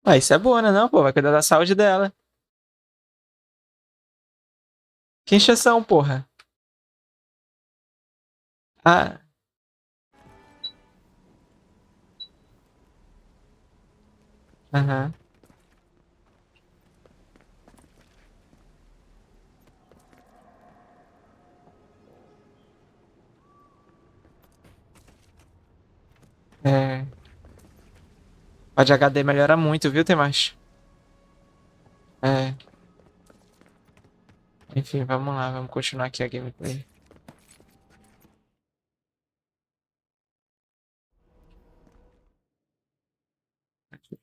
Ah, isso é boa, né? Não, pô, vai cuidar da saúde dela. Que encheção, porra. Ah, aham. É. A de HD melhora muito, viu, Temach? É. Enfim, vamos lá, vamos continuar aqui a gameplay.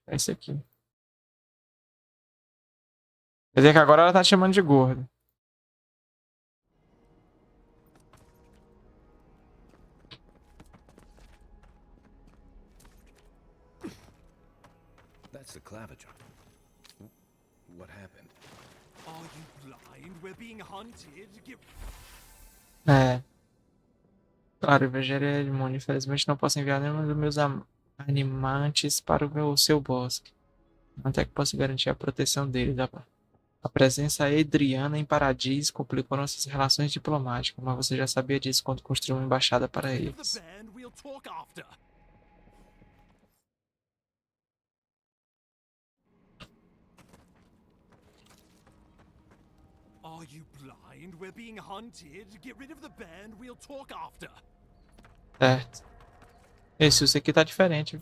É isso aqui. Quer dizer que agora ela tá te chamando de gordo. That's the claviger. What happened? Are you blind? We're being hunted. É. Claro, Evangelho é demônio. Infelizmente não posso enviar nenhum dos meus animantes para o seu bosque. Até que posso garantir a proteção dele. A presença edriana em Paradis complicou nossas relações diplomáticas, mas você já sabia disso quando construiu uma embaixada para Rid of the eles. band, we'll talk after. Are you blind? We're being hunted. Get rid of the band, we'll talk after. Certo. Esse aqui tá diferente.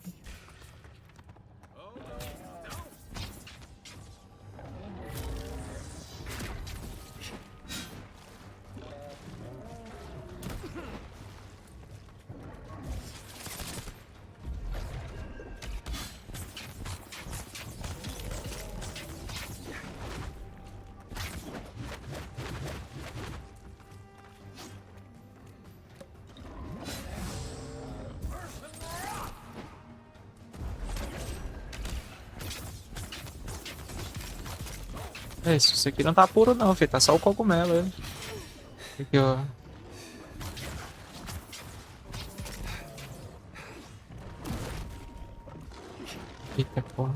Isso aqui não tá puro não, filho. Tá só o cogumelo. Ele. Aqui, ó. Eita porra.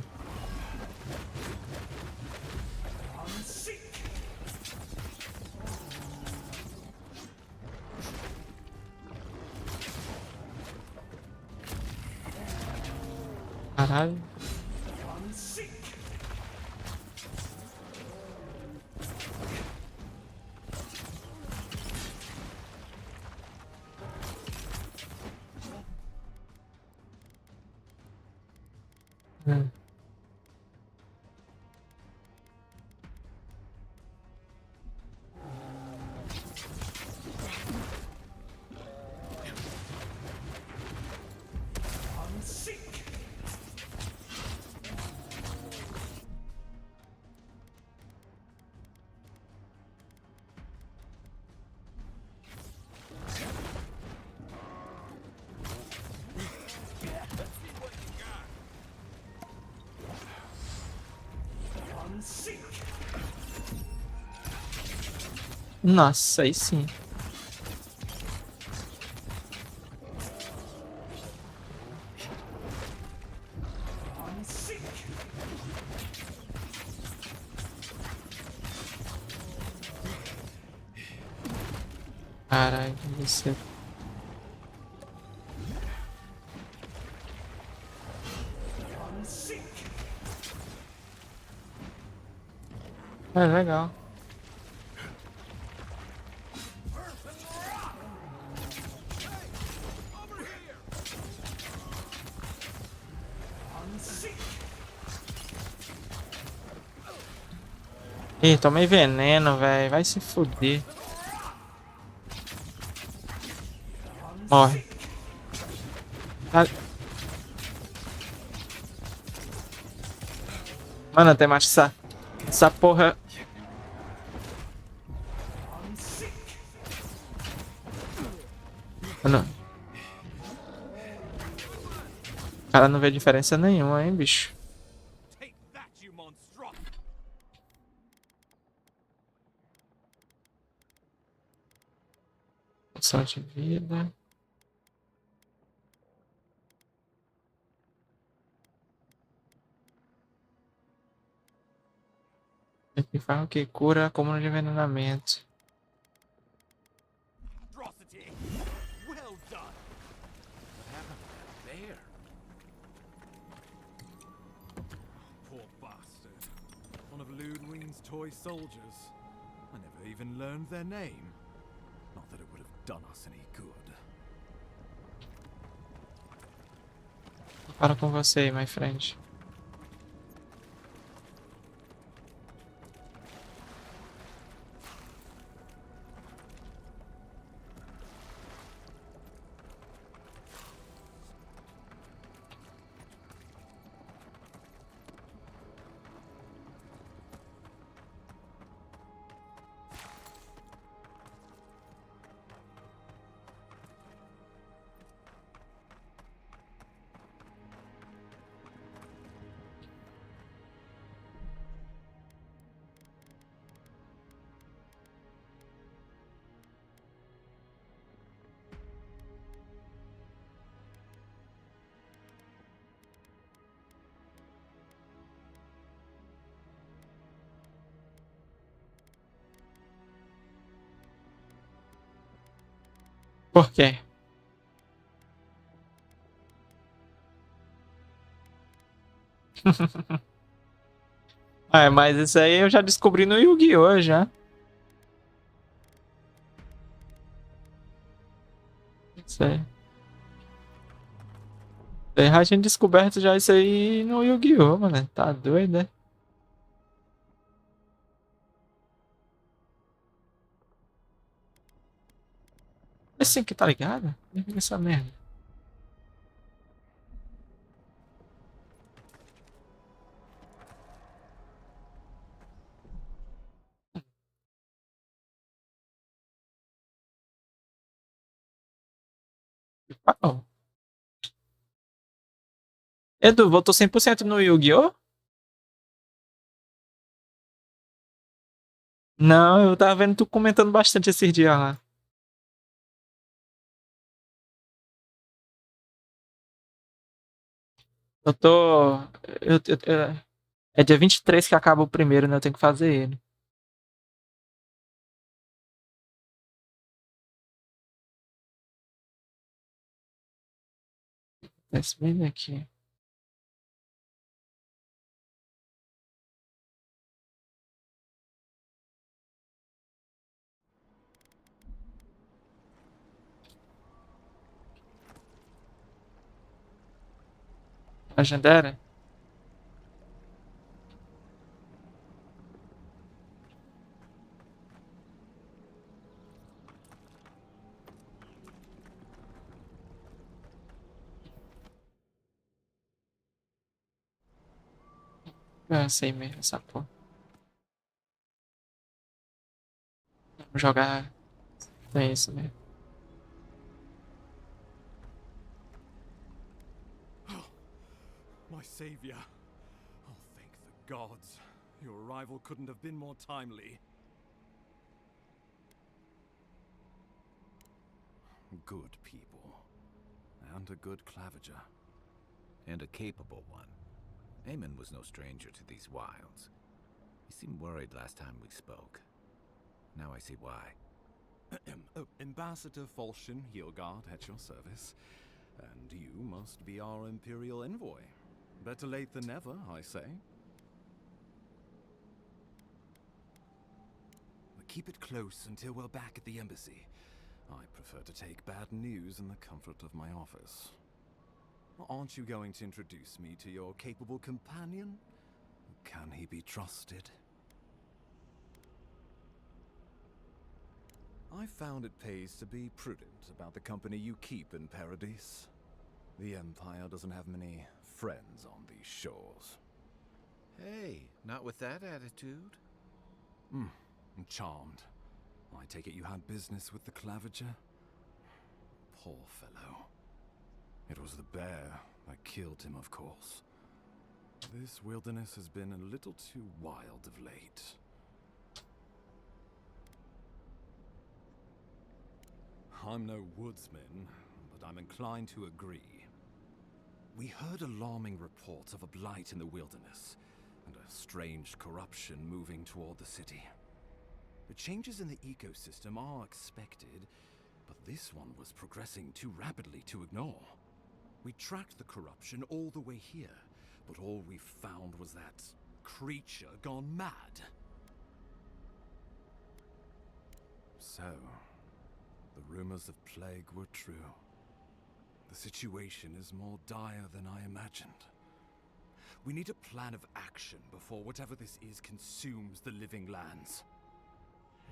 Caralho. Hum. Nossa, aí sim. Caralho, você. É legal. Ih, tomei veneno, velho. Vai se fuder. Morre. Ah, mano, tem mais essa porra. Mano, o cara não vê diferença nenhuma, hein, bicho. Take that, you monstro! Poção de vida. E faz o que? Cura como de envenenamento. Atrocity! Well done! What happened to that bear? Poor bastard. One of Ludwig's toy soldiers. I never even learned their name. Not that it would have done us any good. Fala com você, my friend. Por quê? Ah, mas isso aí eu já descobri no Yu-Gi-Oh! Já. Isso aí. Tem já tinha descoberto já isso aí no Yu-Gi-Oh! Mano. Tá doido, né? Assim que tá ligado? Essa merda. Oh. Edu, voltou 100% no Yu-Gi-Oh? Não, eu tava vendo tu comentando bastante esses dias lá. Eu tô. É dia 23 que acaba o primeiro, né? Eu tenho que fazer ele. Esse bem aqui. Legendária? Eu sei mesmo, essa porra. Vamos jogar. É isso mesmo. My savior. Oh, thank the gods. Your arrival couldn't have been more timely. Good people. And a good claviger. And a capable one. Eamon was no stranger to these wilds. He seemed worried last time we spoke. Now I see why. Oh, Ambassador Falchion Heelguard at your service. And you must be our Imperial envoy. Better late than never, I say. But keep it close until we're back at the embassy. I prefer to take bad news in the comfort of my office. Aren't you going to introduce me to your capable companion? Can he be trusted? I found it pays to be prudent about the company you keep in Paradise. The Empire doesn't have many friends on these shores. Hey, not with that attitude. I'm charmed. I take it you had business with the Claviger? Poor fellow. It was the bear that killed him, of course. This wilderness has been a little too wild of late. I'm no woodsman, but I'm inclined to agree. We heard alarming reports of a blight in the wilderness. and a strange corruption moving toward the city. The changes in the ecosystem are expected, but this one was progressing too rapidly to ignore. We tracked the corruption all the way here, but all we found was that creature gone mad. So, the rumors of plague were true. The situation is more dire than I imagined. We need a plan of action before whatever this is consumes the living lands.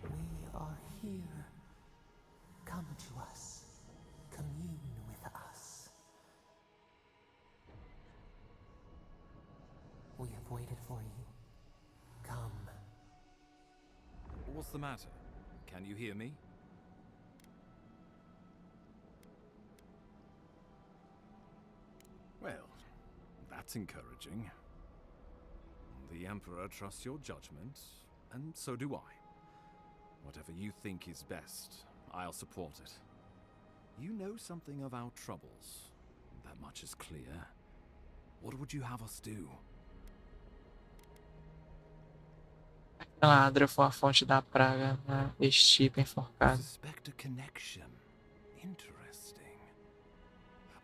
We are here. Come to us. Commune with us. We have waited for you. Come. What's the matter? Can you hear me? Well, that's encouraging. The Emperor trusts your judgment, and so do I. Whatever you think is best, I'll support it. You know something of our troubles. That much is clear. What would you have us do? A ladra foi a fonte da praga na estipe enforcada. Suspect a connection. Interesting.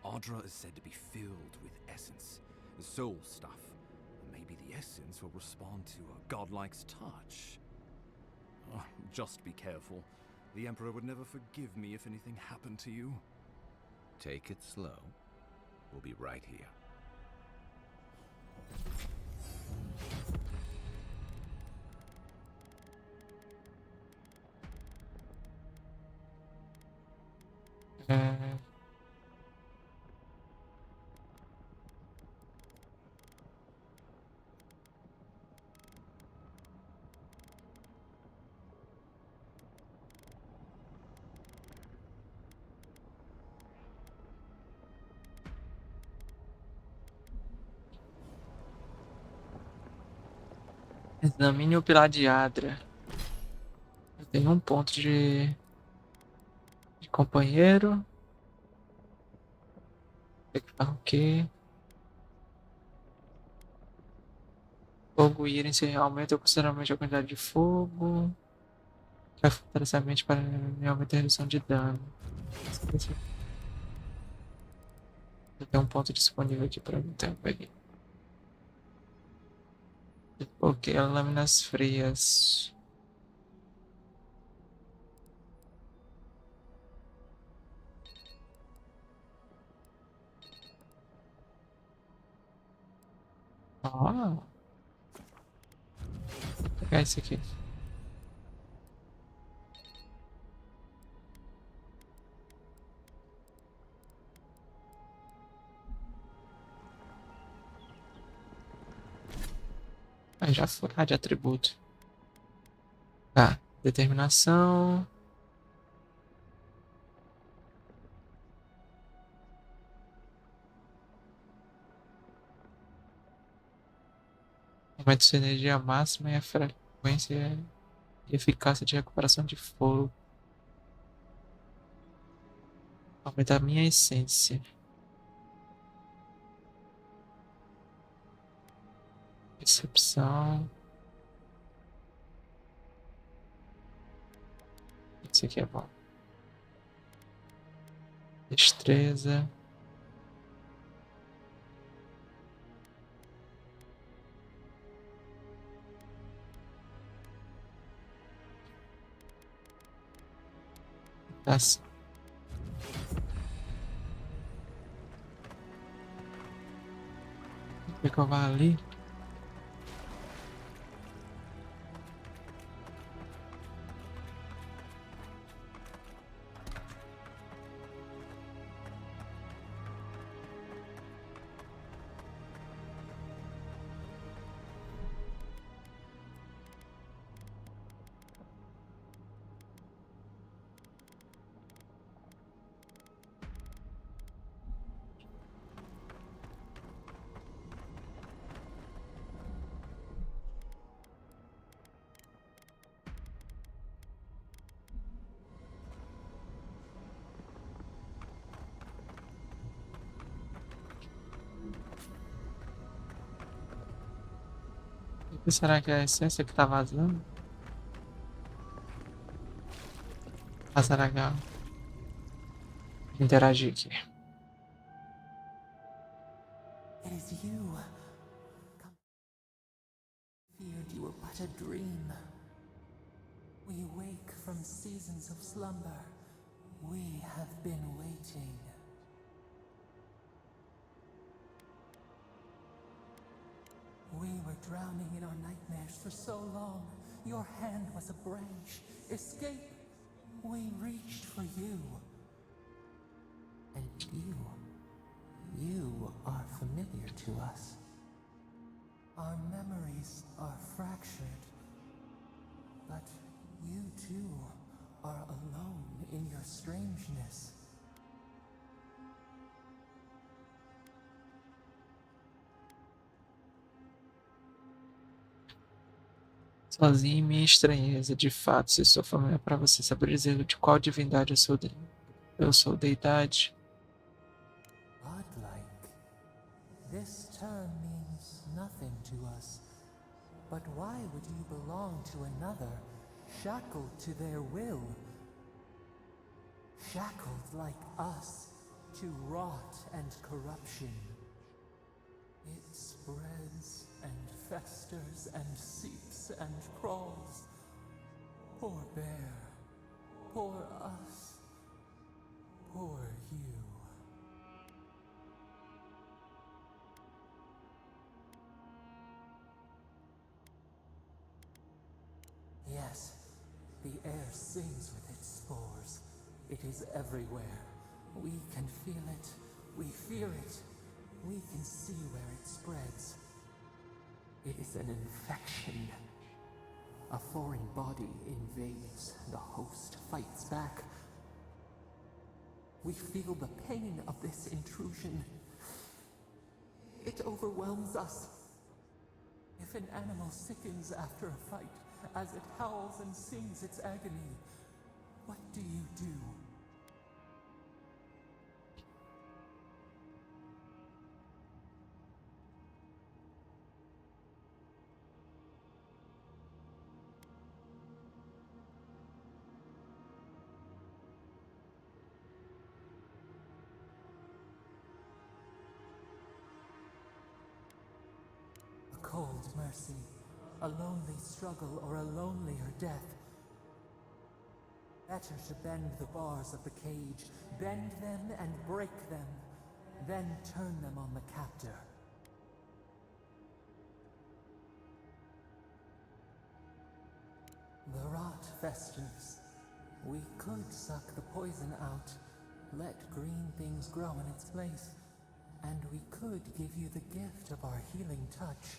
Audra is said to be filled with essence, soul stuff. Maybe the essence will respond to a godlike's touch. Oh, just be careful. The Emperor would never forgive me if anything happened to you. Take it slow. We'll be right here. É, examine o pilar de Adra. Eu tenho um ponto de companheiro. Tem que falar o quê? Fogo e íris aumenta consideravelmente a quantidade de fogo. Vai fortalecer a mente para aumentar a redução de dano. Eu tenho um ponto disponível aqui para mim também. Ok, lâminas frias. Ah, vou pegar esse aqui. Aí já foi. Ah, de atributo. Tá. Determinação. Aumenta sua energia máxima e a frequência e eficácia de recuperação de fogo. Aumenta a minha essência. Percepção. Isso aqui é bom. Destreza. Assim. Quer que eu vá ali? E será que é a essência que tá vazando? Ah, será que interagir aqui? It is you. Come, feared you were but a dream. We wake from seasons of slumber. We have been waiting. We were drowning in our nightmares for so long. Your hand was a branch. Escape! We reached for you. And you are familiar to us. Our memories are fractured. But you too are alone in your strangeness. Sozinho em minha estranheza, de fato, se sou familiar para você, saber dizer de qual divindade eu sou deidade. Godlike. This term means nothing to us. But why would you belong to another, shackled to their will? Shackled like us to rot and corruption. It spreads and festers and seeps and crawls. Poor bear, poor us, poor you. Yes, the air sings with its spores. It is everywhere. We can feel it. We fear it. We can see where it spreads. It is an infection. A foreign body invades. The host fights back. We feel the pain of this intrusion. It overwhelms us. If an animal sickens after a fight, as it howls and sings its agony, what do you do? A cold mercy, a lonely struggle, or a lonelier death. Better to bend the bars of the cage, bend them and break them, then turn them on the captor. The rot festers. We could suck the poison out, let green things grow in its place, and we could give you the gift of our healing touch.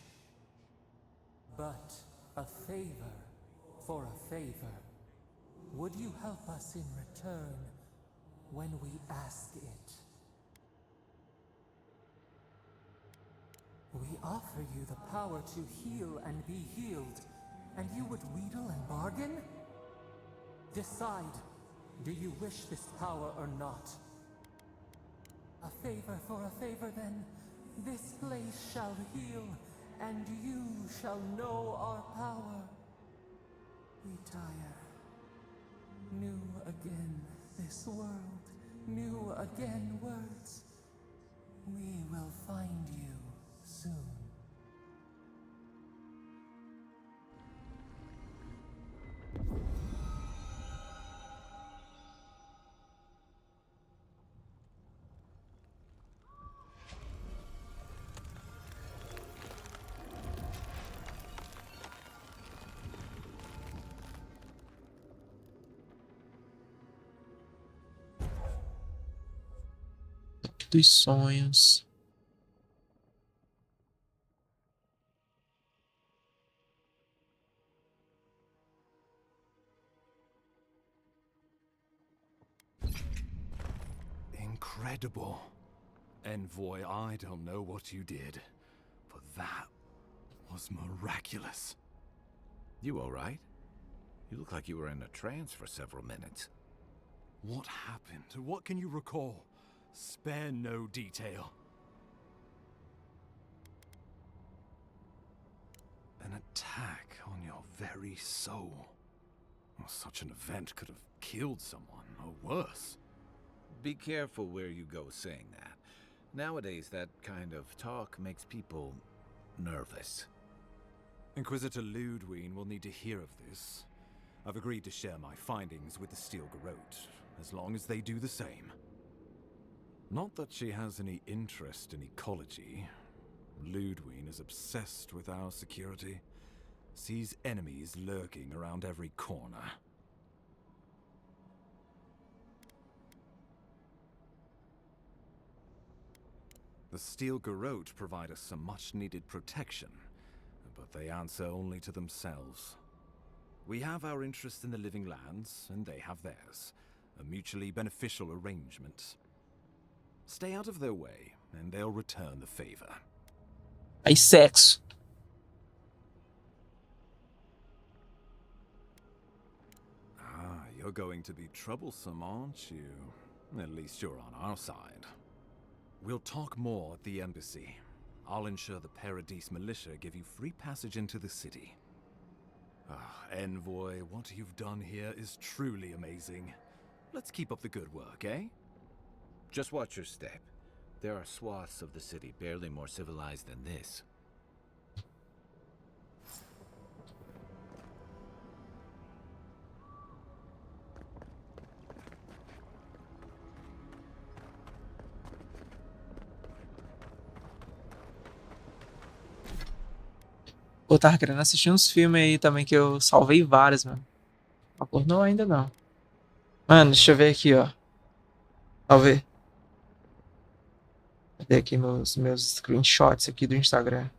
But a favor for a favor. Would you help us in return when we ask it? We offer you the power to heal and be healed, and you would wheedle and bargain? Decide, do you wish this power or not? A favor for a favor then. This place shall heal, and you shall know our power. We tire. New again this world, new again words. We will find you soon. Dos sonhos. Incredible. Envoy, I don't know what you did, but that was miraculous. You all right? You look like you were in a trance for several minutes. What happened? What can you recall? Spare no detail. An attack on your very soul. Well, such an event could have killed someone, or worse. Be careful where you go saying that. Nowadays, that kind of talk makes people nervous. Inquisitor Ludwig will need to hear of this. I've agreed to share my findings with the Steel Garrote, as long as they do the same. Not that she has any interest in ecology. Ludwig is obsessed with our security. Sees enemies lurking around every corner. The Steel Garrote provide us some much-needed protection, but they answer only to themselves. We have our interest in the living lands, and they have theirs. A mutually beneficial arrangement. Stay out of their way, and they'll return the favor. Aí, sexo. Ah, you're going to be troublesome, aren't you? At least you're on our side. We'll talk more at the embassy. I'll ensure the Paradise militia give you free passage into the city. Ah, Envoy, what you've done here is truly amazing. Let's keep up the good work, eh? Just watch your step. There are swaths of the city barely more civilized than this. Eu tava querendo assistir uns filmes aí também que eu salvei vários, mano. Não pornô ainda não. Mano, deixa eu ver aqui, ó. Salvei. Cadê aqui meus screenshots aqui do Instagram?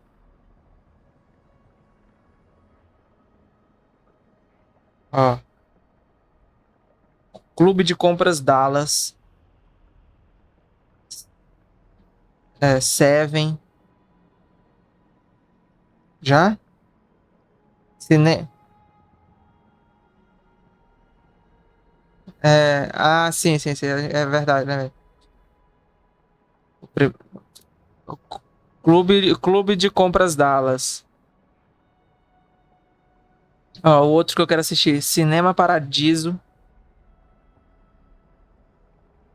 Ó. Clube de Compras Dallas. Seven. Já? Cine... sim, sim, sim. É verdade, né? O pri- o Clube de Compras Dallas. Ó, o outro que eu quero assistir, Cinema Paradiso.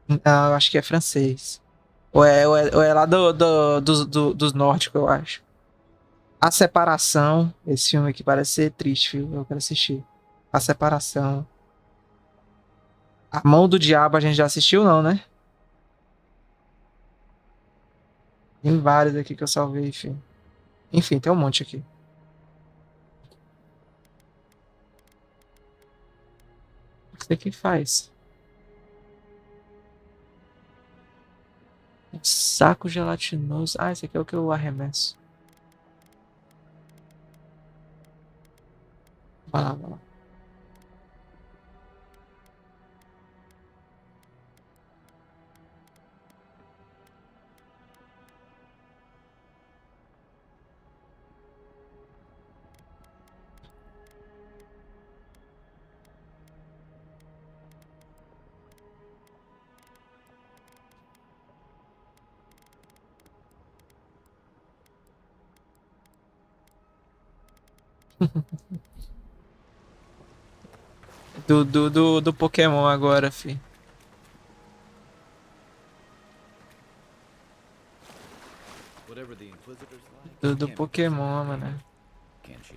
Não, eu acho que é francês. Ou é lá dos nórdicos, eu acho. A Separação. Esse filme aqui parece ser triste, viu? Eu quero assistir. A Separação. A Mão do Diabo a gente já assistiu, não, né? Tem vários aqui que eu salvei, enfim. Enfim, tem um monte aqui. O que isso aqui faz? Um saco gelatinoso. Ah, esse aqui é o que eu arremesso. Vai lá, vai lá. Do Pokémon agora, fi. Whatever the Inquisitors like, Do can't be trusted. Pokémon, mano. Can she?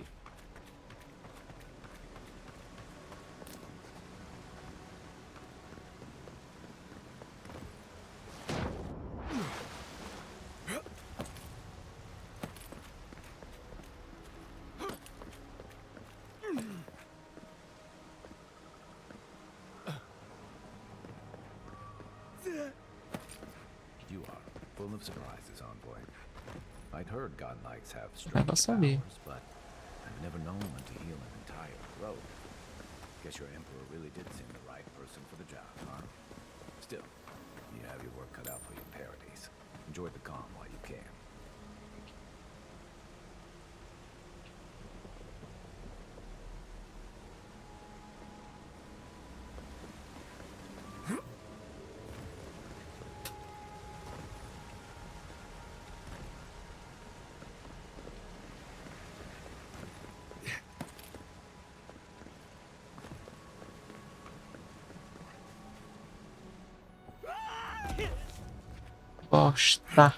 You are full of surprises, Envoy. I'd heard God Knights have strange Ela sabia. powers, but I've never known one to heal an entire road. Guess your Emperor really did seem the right person for the job, huh? Still, you have your work cut out for your Paradise. Enjoy the calm while you can. Bosta.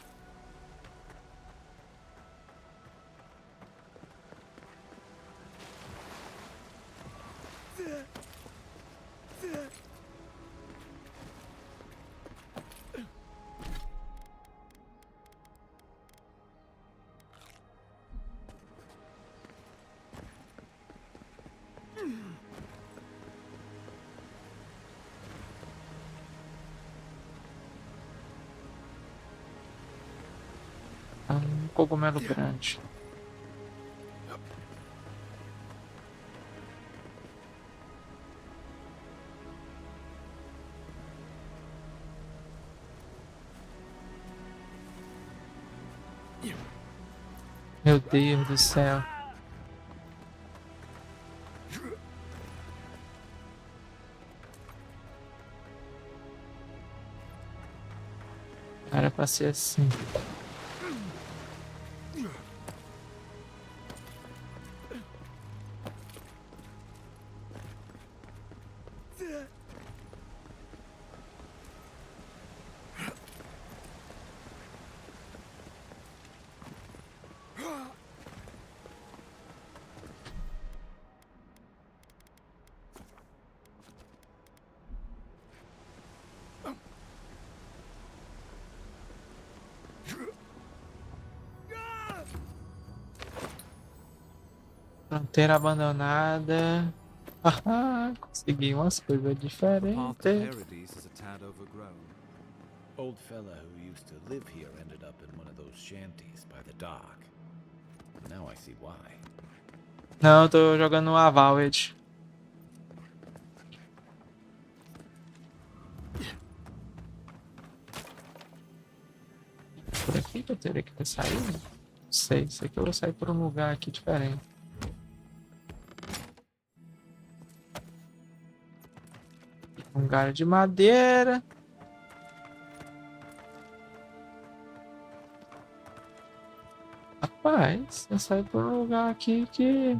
Cogumelo grande. Meu Deus do céu. Era pra ser assim. Fronteira abandonada. Ah, consegui umas coisas The path to diferentes. Paradise is a tad overgrown. Old fella who used to live here ended up in one of those shanties by the dock. Now I see why. Não, eu tô jogando no Avowed. Por aqui que eu teria que ter saído? Não sei, sei que eu vou sair por um lugar aqui diferente. Um galho de madeira. Rapaz, eu saí por um lugar aqui que...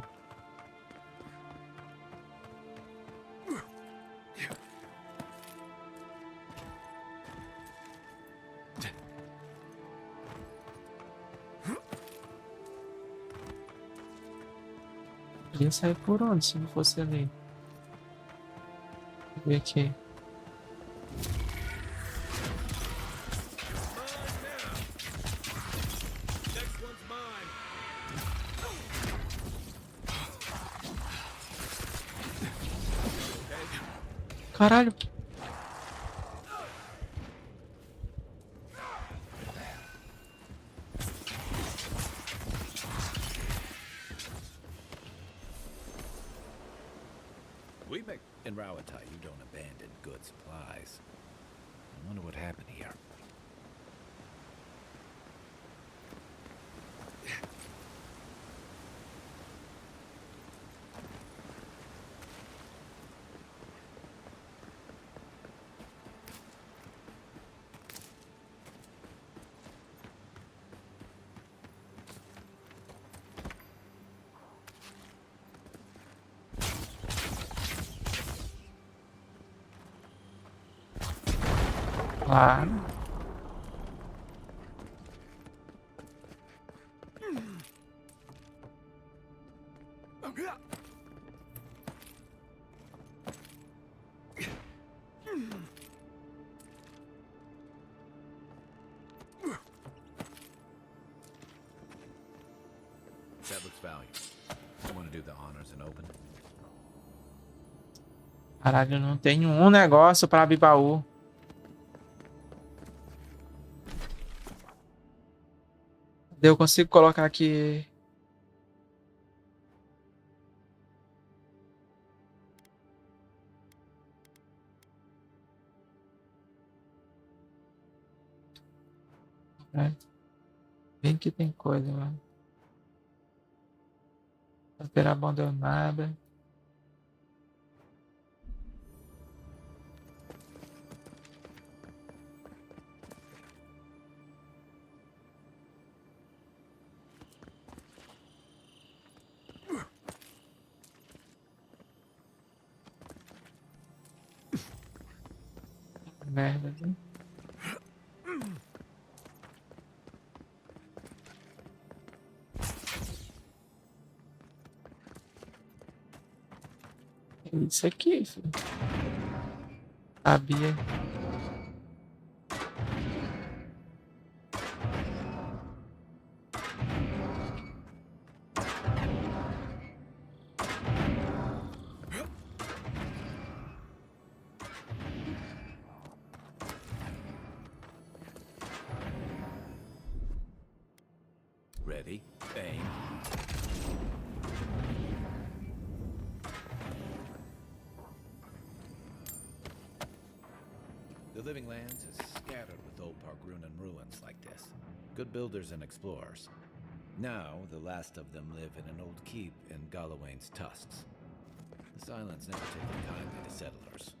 Ia sair por onde se não fosse ali? Deixa eu ver aqui. Caralho. We make in Rawata you don't abandon good supplies. I wonder what happened here. Claro. That looks valuable. You want to do the honors and open? Caralho, eu não tenho um negócio pra abrir baú. Eu consigo colocar aqui. Né? Bem que tem coisa, mano. Fronteira abandonada. Merda, viu? Sabia disso aqui, filho. Sabia. Ready? Aim. The Living Lands is scattered with old Pargrunan ruins like this. Good builders and explorers. Now, the last of them live in an old keep in Galawain's tusks. This island's never taken kindly to settlers.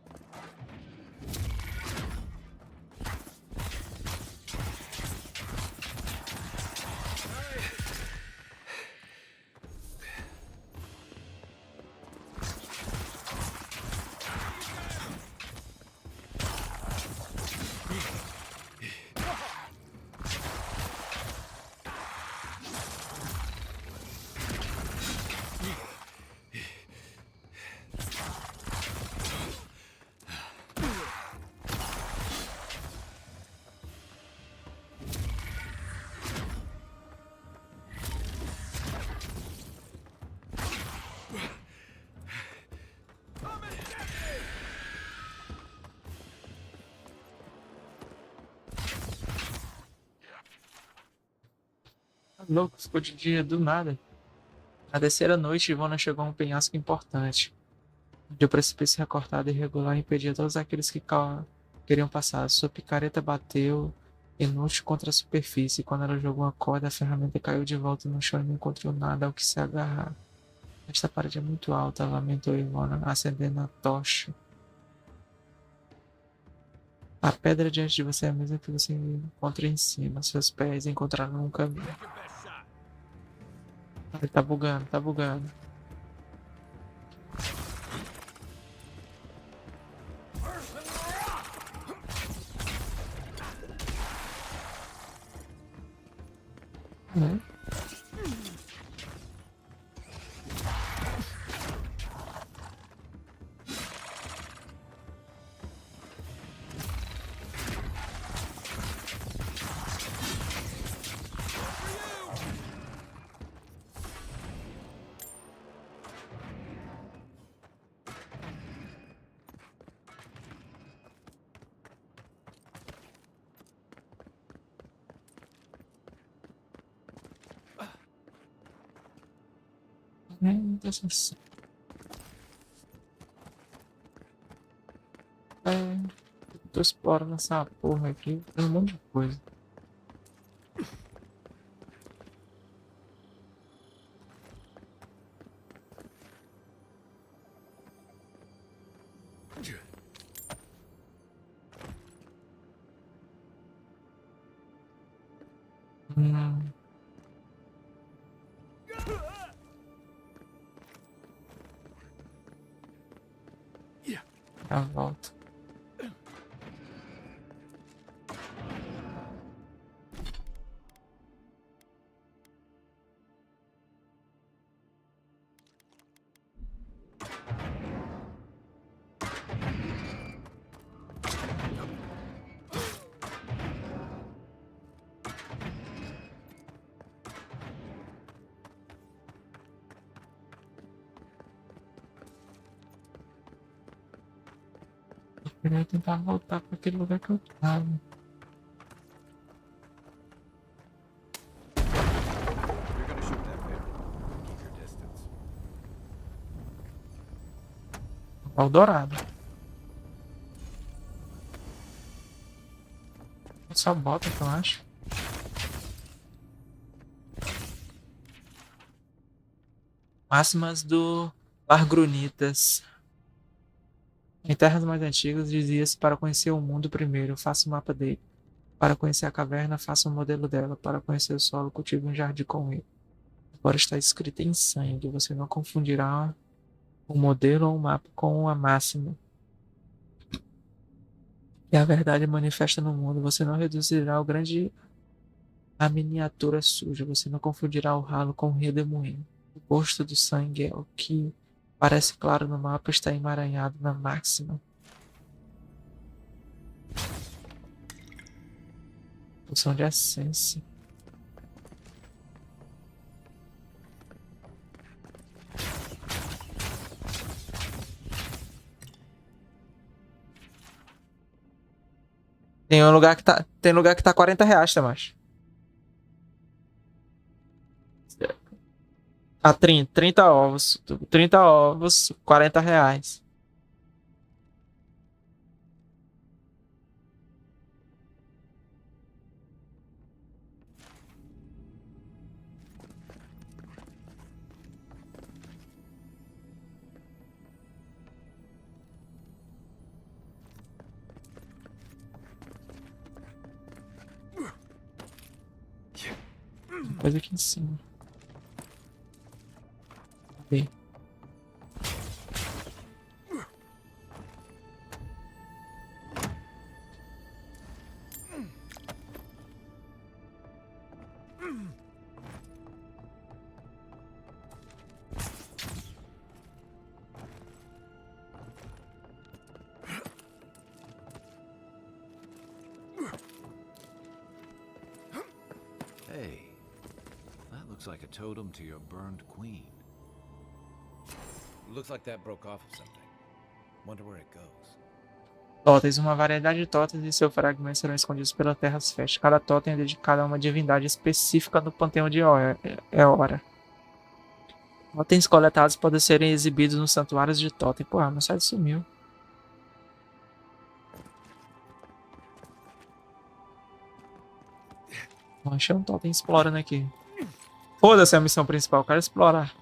Tá louco, ficou de dia do nada. Na terceira noite, Ivona chegou a um penhasco importante, onde o precipício recortado e irregular impedia todos aqueles que queriam passar. Sua picareta bateu inútil contra a superfície, e quando ela jogou a corda, a ferramenta caiu de volta no chão e não encontrou nada ao que se agarrar. Esta parede é muito alta, lamentou Ivona, acendendo a tocha. A pedra diante de você é a mesma que você encontra em cima. Seus pés encontraram um caminho. Ele tá bugando, tá bugando. Hum. Deus do céu. Tô explorando essa porra aqui. Tem um monte de coisa. Hum, a volta. Eu queria tentar voltar para aquele lugar que eu tava. You're gonna shoot that bear. Keep your distance. Pau dourado. Só bota que eu acho. Máximas do Largrunitas. Em terras mais antigas, dizia-se para conhecer o mundo primeiro, faça um mapa dele. Para conhecer a caverna, faça um modelo dela. Para conhecer o solo, cultive um jardim com ele. Agora está escrito em sangue. Você não confundirá o modelo ou o mapa com a máxima. E a verdade manifesta no mundo. Você não reduzirá o grande a miniatura suja. Você não confundirá o ralo com o redemoinho. O gosto do sangue é o que Parece claro no mapa, está emaranhado na máxima. Poção de essência. Tem lugar que tá R$ 40, Tamacho. Ah, 30 ovos. 30 ovos, R$ 40. Tem coisa aqui em cima. Cadê? Hey, that looks like a totem to your burned queen. Looks like that broke off of something. Wonder where it goes. Totens. Uma variedade de totens e seus fragmentos serão escondidos pela terra fértil. Cada totem é dedicado a uma divindade específica no panteão de Eora. Totens coletados podem ser exibidos nos santuários de totem. Porra, meu site sumiu. Achei um totem explorando aqui. Foda-se a missão principal, eu quero explorar.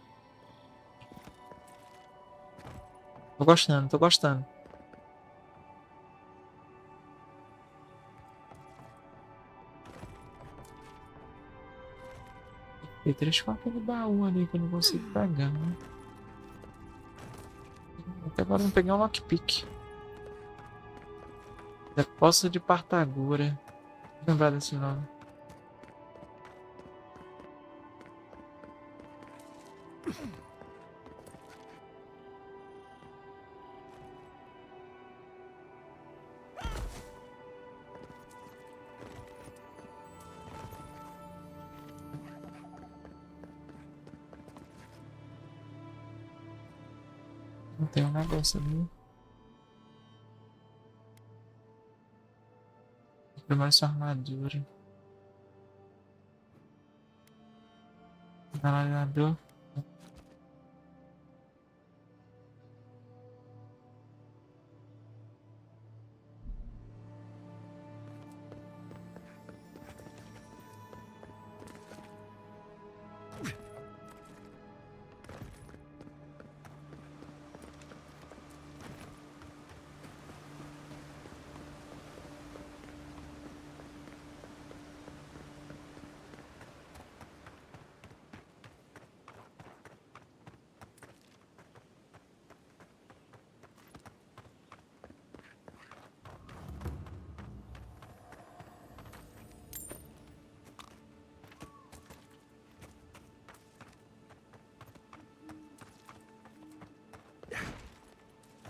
Tô gostando, tô gostando. Tem três copos no baú ali que eu não consigo pegar, né? Até agora eu não peguei um lockpick. Depósito de Partagura. Vou lembrar desse nome. Não tem um negócio ali. Primeiro sua armadura. Navegador.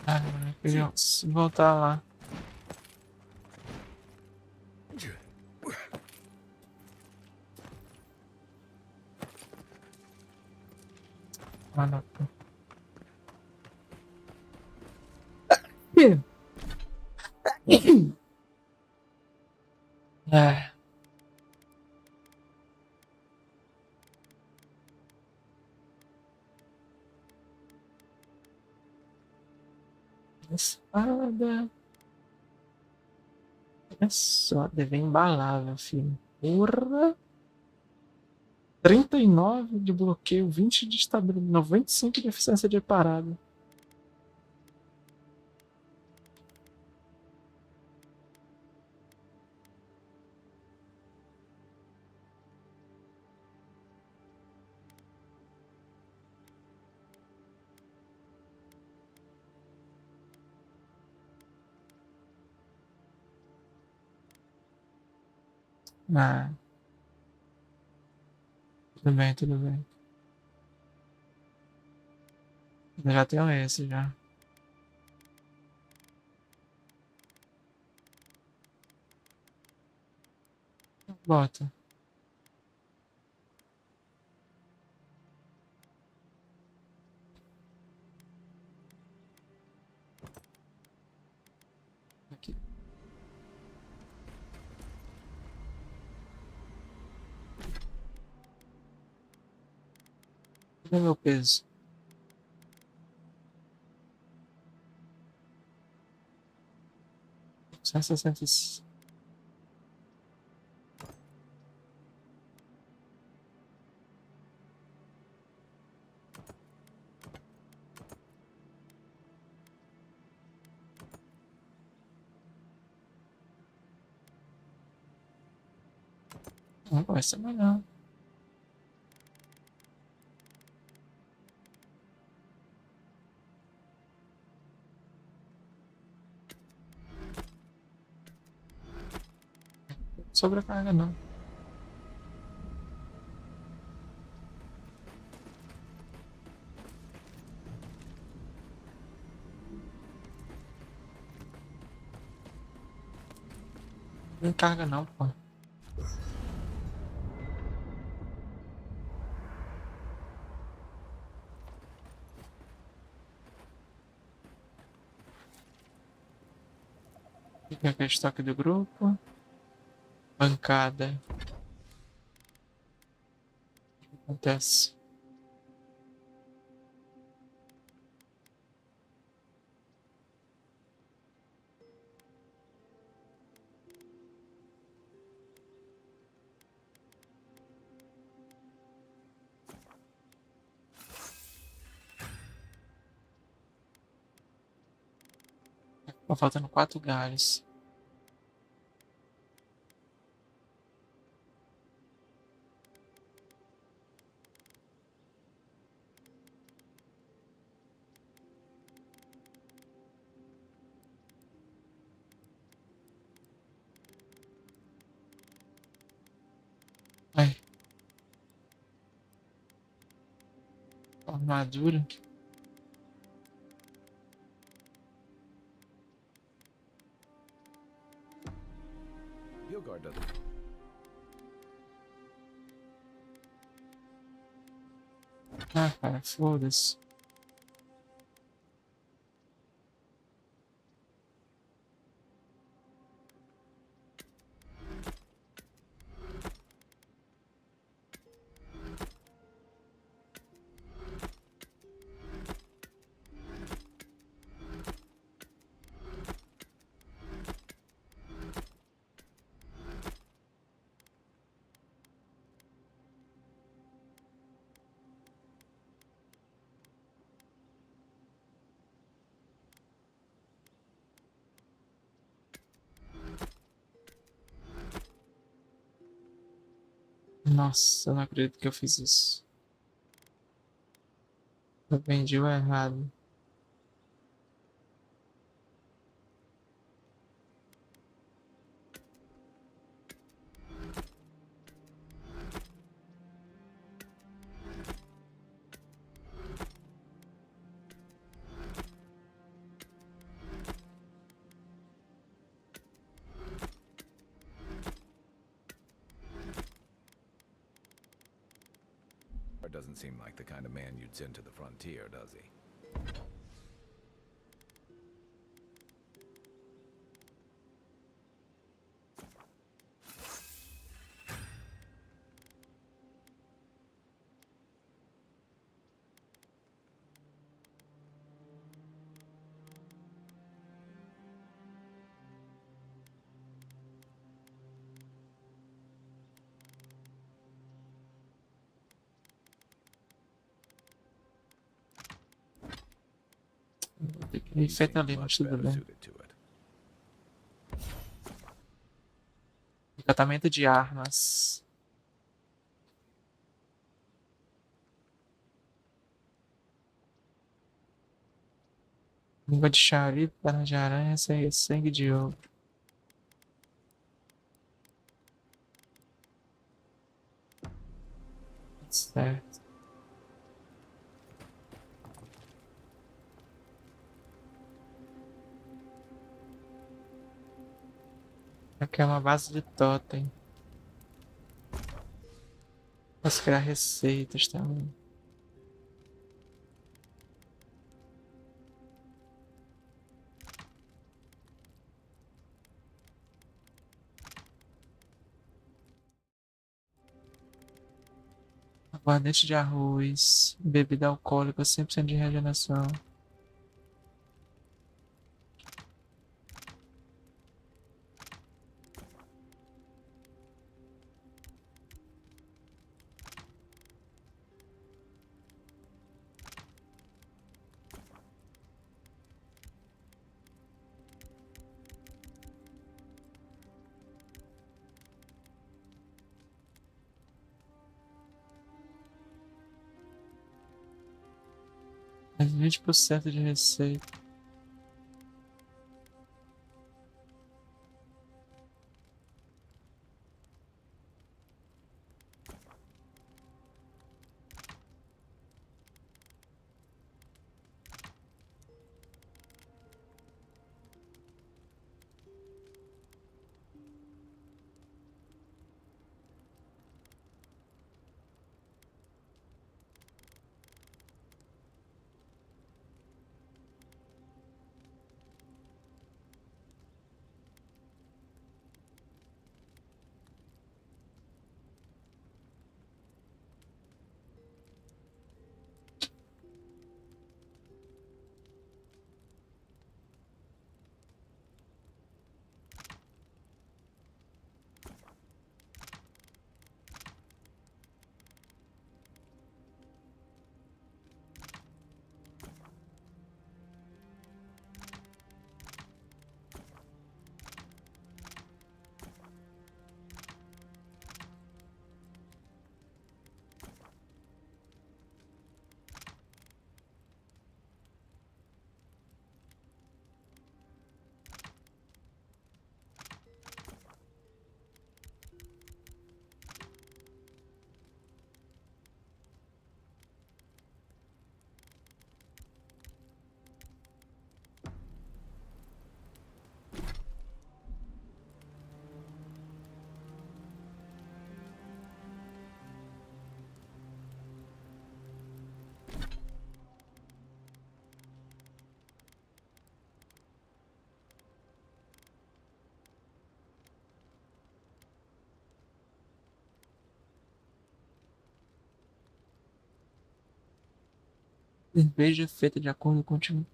Ah, eu queria voltar lá. Ah, não. É. Espada. É só, deve embalável, filho. Porra. 39 de bloqueio, 20 de estabilidade, 95 de eficiência de parada. Ah, tudo bem, tudo bem. Eu já tenho esse já. Bota. Aqui. Cadê meu peso? 165. Não vai ser melhor. Sobrecarga não. Não carga não, pô. Fica aqui o estoque do grupo. Bancada. O que acontece? Tá faltando 4 galhos. Ai, armadura. Hilgard doesn't. Ah, cara, foda-se. Nossa, eu não acredito que eu fiz isso. Eu vendi o errado. Doesn't seem like the kind of man you'd send to the frontier, does he? Vou ter que ir He feito seems ali, mas much tudo better bem. suited to it. Encantamento de armas. Língua de charito, perna de aranha, sangue de ouro. Certo. Aqui é uma base de totem. Posso criar receitas também. Aguardente de arroz. Bebida alcoólica 100% de regeneração. Mais 20% de receita. Cerveja feita de acordo com o time.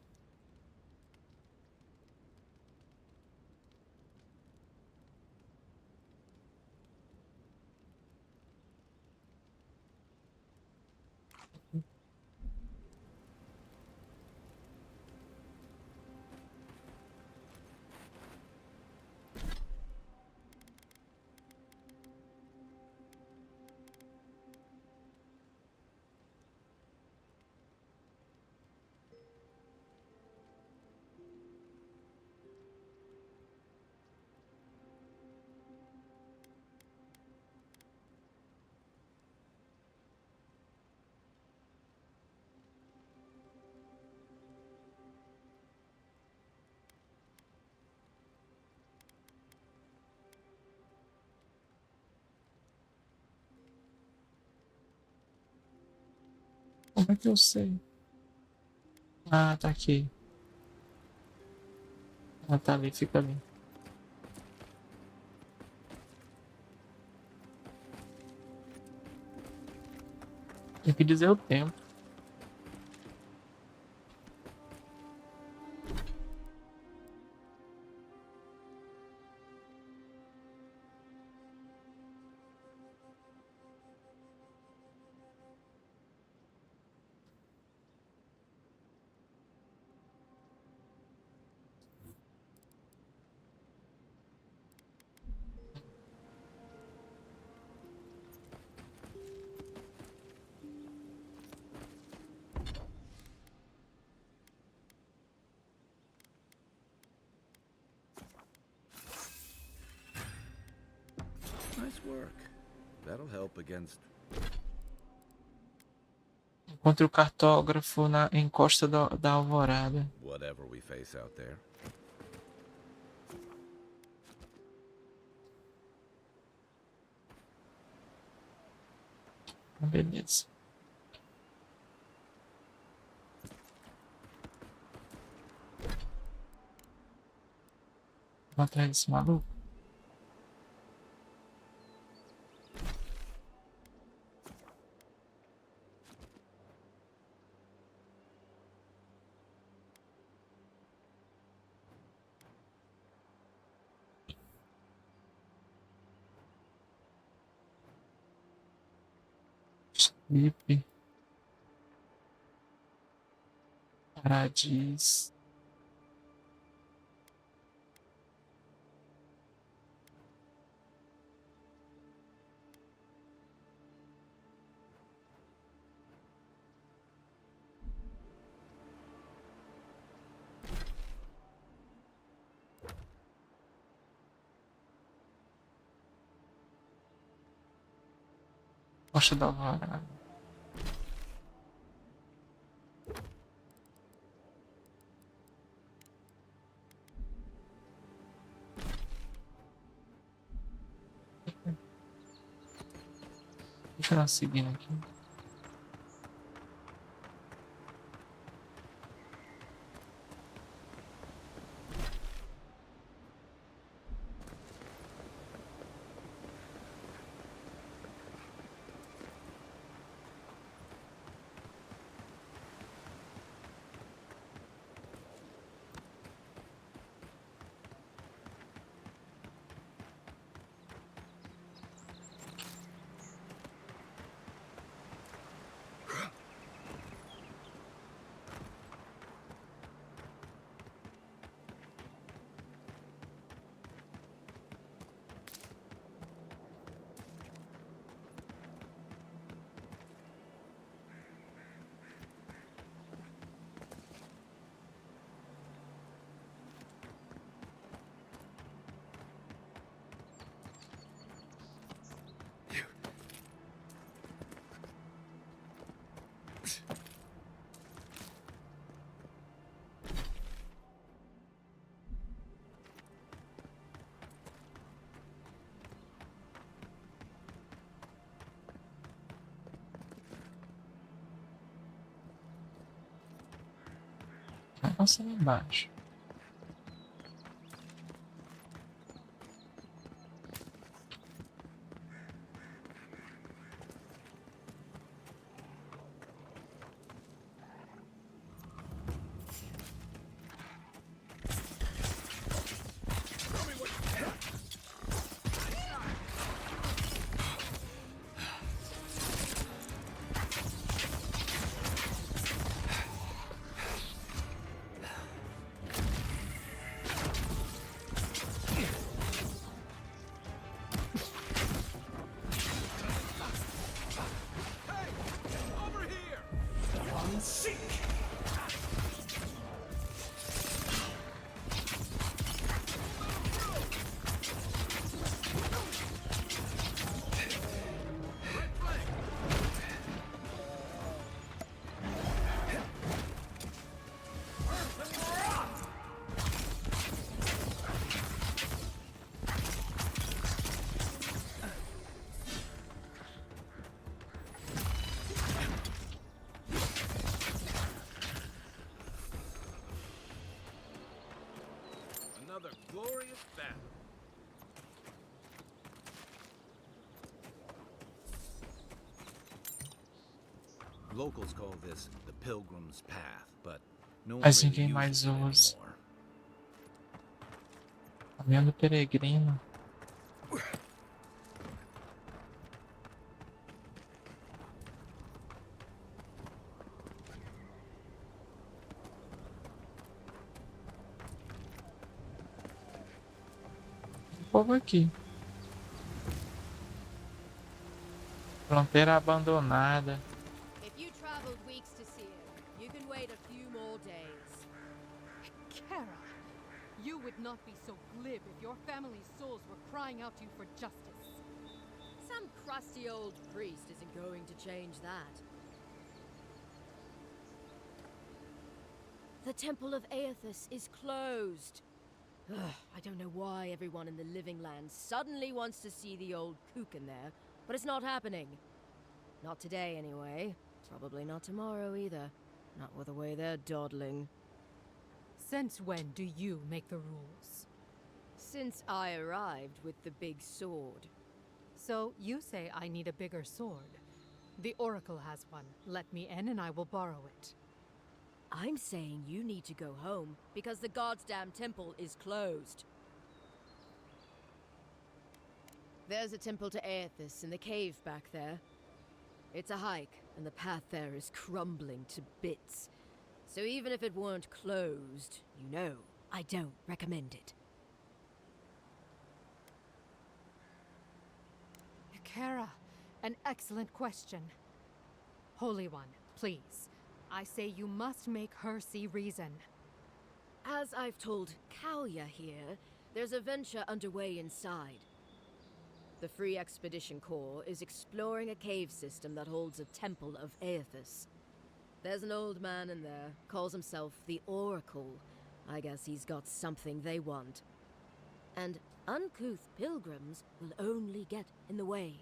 Como é que eu sei? Ah, tá aqui. Ah, tá ali, fica ali. Tem que dizer o tempo. Nice work. That'll help against... Encontre o cartógrafo na encosta da Alvorada. whatever we face out there. Beleza. Vou atrás desse maluco. Sleep. Paradis. Rocha da Alvorada. Deixa eu dar seguindo aqui. Vai passar lá embaixo. Another glorious battle. Locals call this the Pilgrim's Path, but no one Assim really quem mais uses it usa. anymore. Caminho do peregrino. Tem povo aqui. Fronteira abandonada. If you traveled weeks to see him, you can wait a few more days. Kara, you would not be so glib if your family's souls were crying out to you for justice. Some crusty old priest isn't going to change that. The Temple of Aethys is closed. Ugh, I don't know why everyone in the Living Lands suddenly wants to see the old kook in there, but it's not happening. Not today, anyway. Probably not tomorrow either. Not with the way they're dawdling. Since when do you make the rules? Since I arrived with the big sword. So you say I need a bigger sword. The Oracle has one. Let me in and I will borrow it. I'm saying you need to go home because the goddamn temple is closed. There's a temple to Aethys in the cave back there. It's a hike, and the path there is crumbling to bits. So even if it weren't closed, you know, I don't recommend it. Kara, an excellent question. Holy One, please. I say you must make her see reason. As I've told Kalia here, there's a venture underway inside. The Free Expedition Corps is exploring a cave system that holds a temple of Aethys. There's an old man in there, calls himself the Oracle. I guess he's got something they want. And uncouth pilgrims will only get in the way.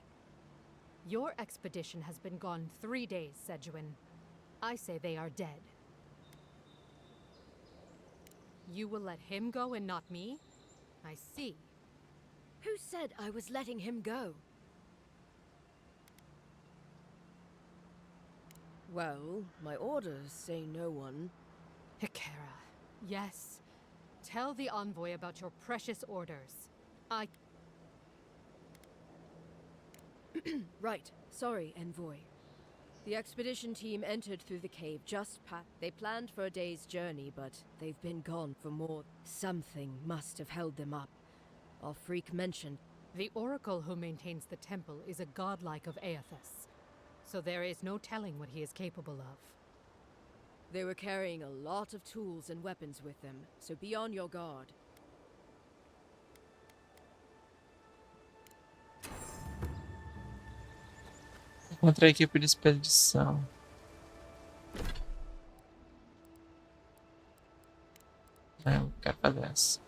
Your expedition has been gone 3 days, Sejuin. I say they are dead. You will let him go and not me? I see. Who said I was letting him go? Well, my orders say no one. Hikara, yes. Tell the envoy about your precious orders. Right. Sorry, envoy. The expedition team entered through the cave just past. They planned for a day's journey, but they've been gone for more. Something must have held them up. Our freak mentioned. The Oracle who maintains the temple is a godlike of Aethys. So there is no telling what he is capable of. They were carrying a lot of tools and weapons with them, so be on your guard. Contra a equipe de expedição. Eu quero fazer essa.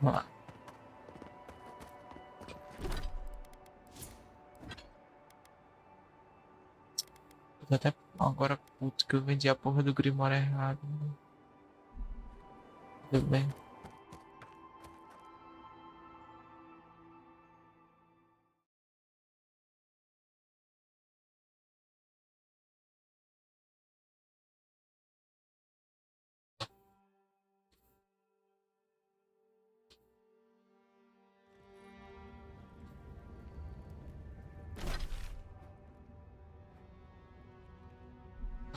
Vamos lá. Eu tô até agora puto que eu vendi a porra do Grimório errado. Tudo bem.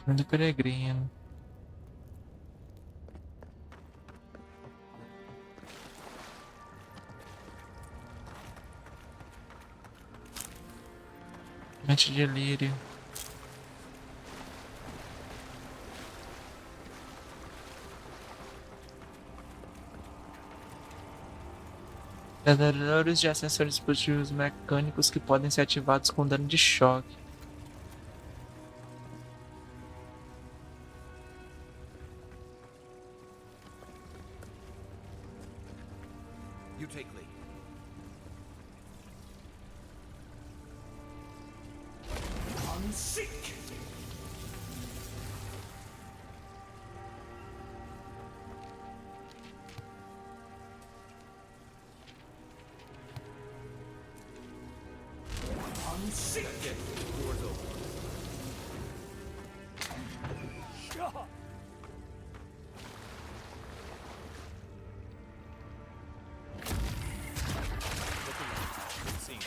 Do peregrino. Mente de lírio. Predadores de acesso a dispositivos mecânicos que podem ser ativados com dano de choque. You take lead. Unseek! Unseek! Get doors open. Shah! Good scenes.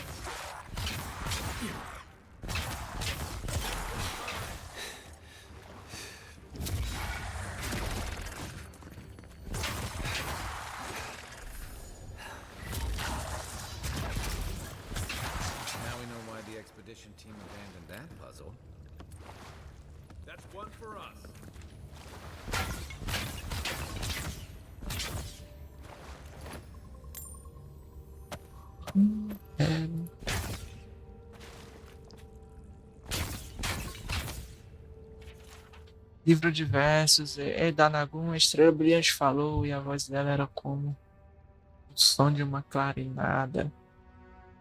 that puzzle. That's one for us. É. Livro de versos, da Nagum, a estrela brilhante falou, e a voz dela era como o som de uma clarinada,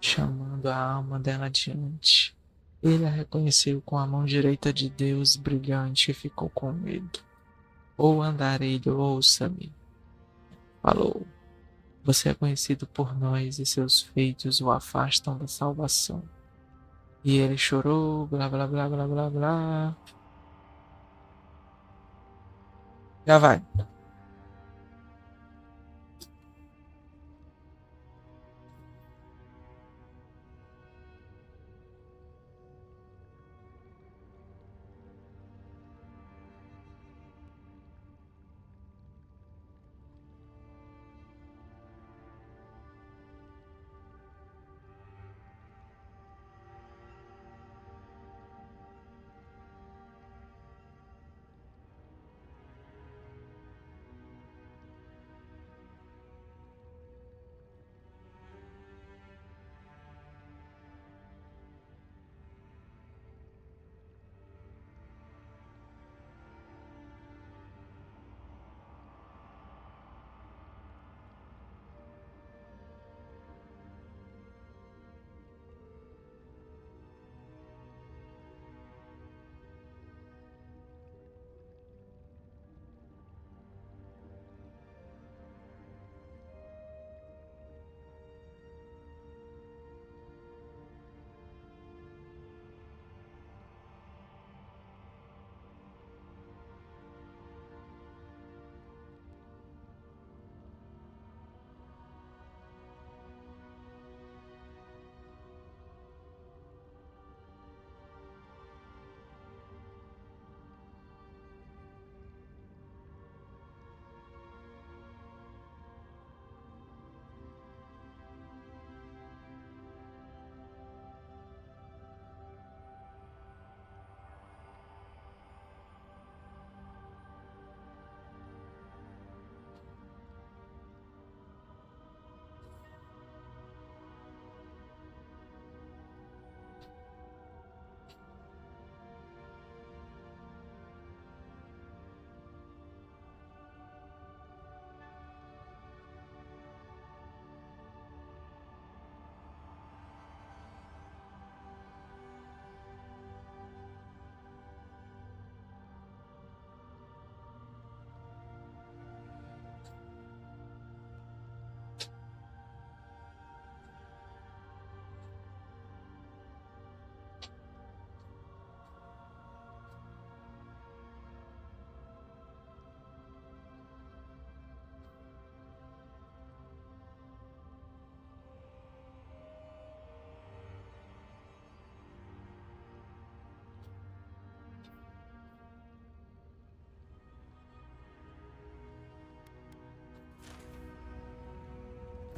chamando a alma dela adiante. Ele a reconheceu com a mão direita de Deus brilhante e ficou com medo. Ou andarilho, ouça-me, falou. Você é conhecido por nós e seus feitos o afastam da salvação. E ele chorou, blá blá blá blá blá blá. Já vai.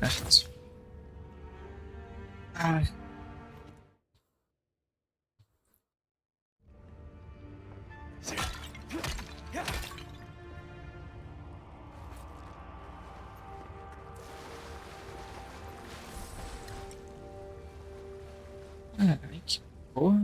Certo. Ai, ai, que porra.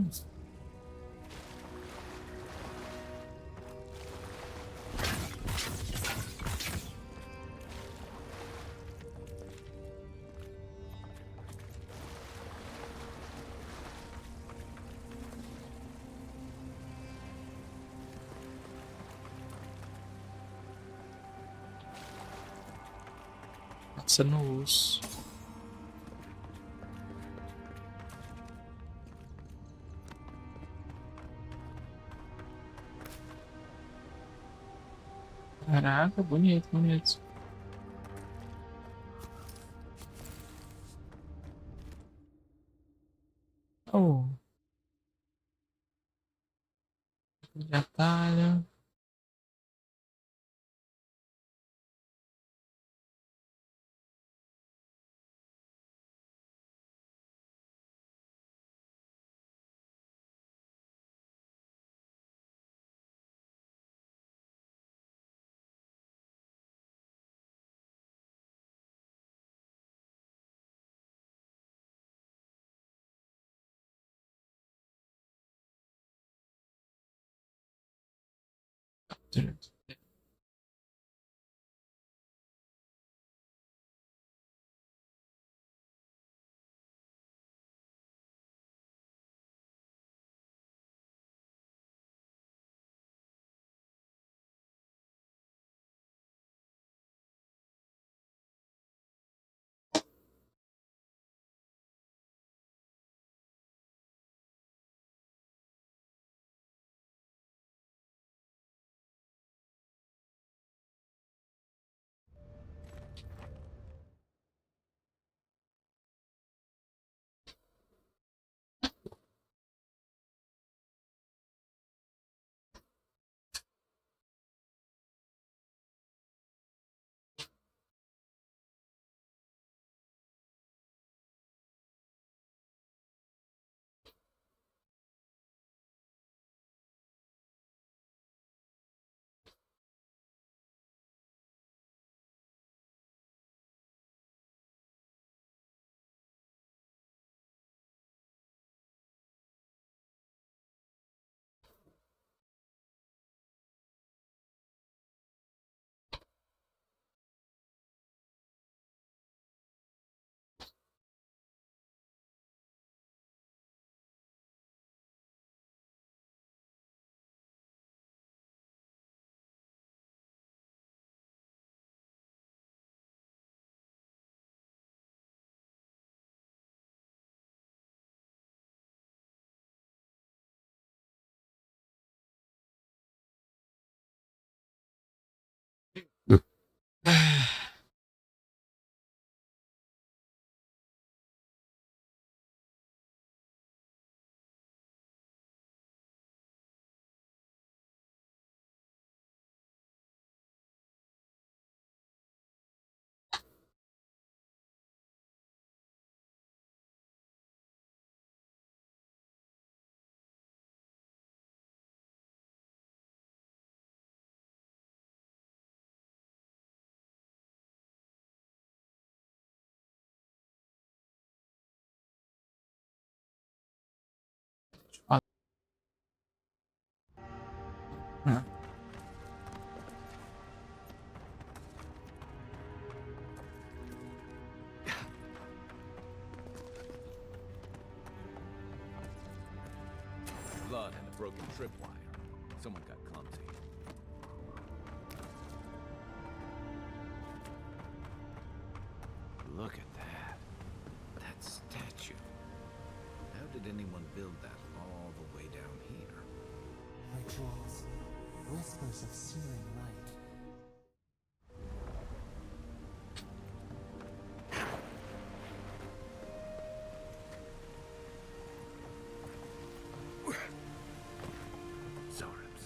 Passa no osso. Caraca, bonito, bonito. Oh, de atalho. Blood and a broken tripwire. Someone got clumsy. Look at that. That statue. How did anyone build that all the way down here? Rituals, whispers of searing light. Zoribs.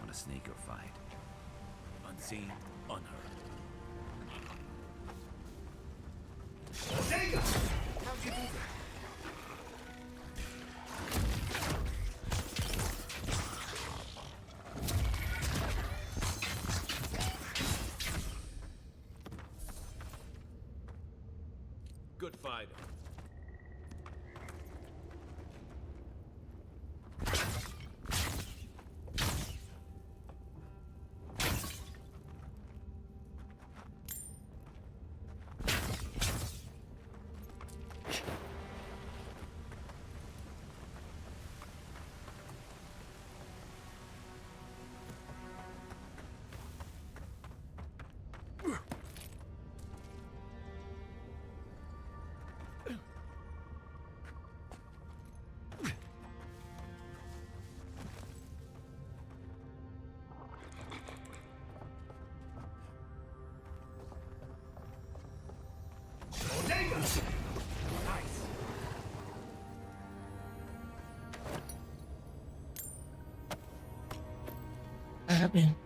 On a sneaker fight. Unseen, unheard. How'd you do that? Good fighter. Bem,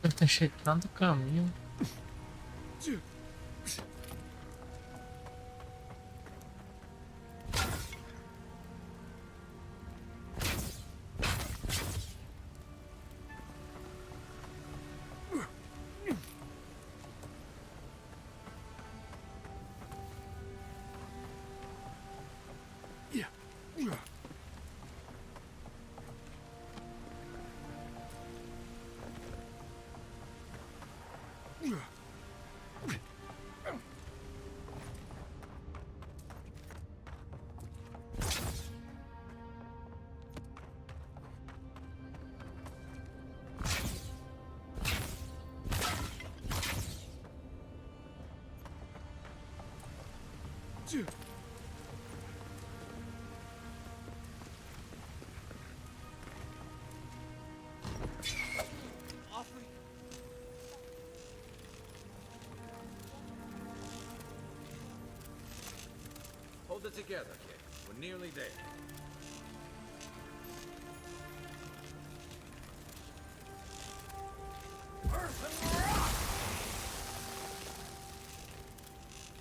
Eu deixei tanto caminho. Hold it together, kid. We're nearly there.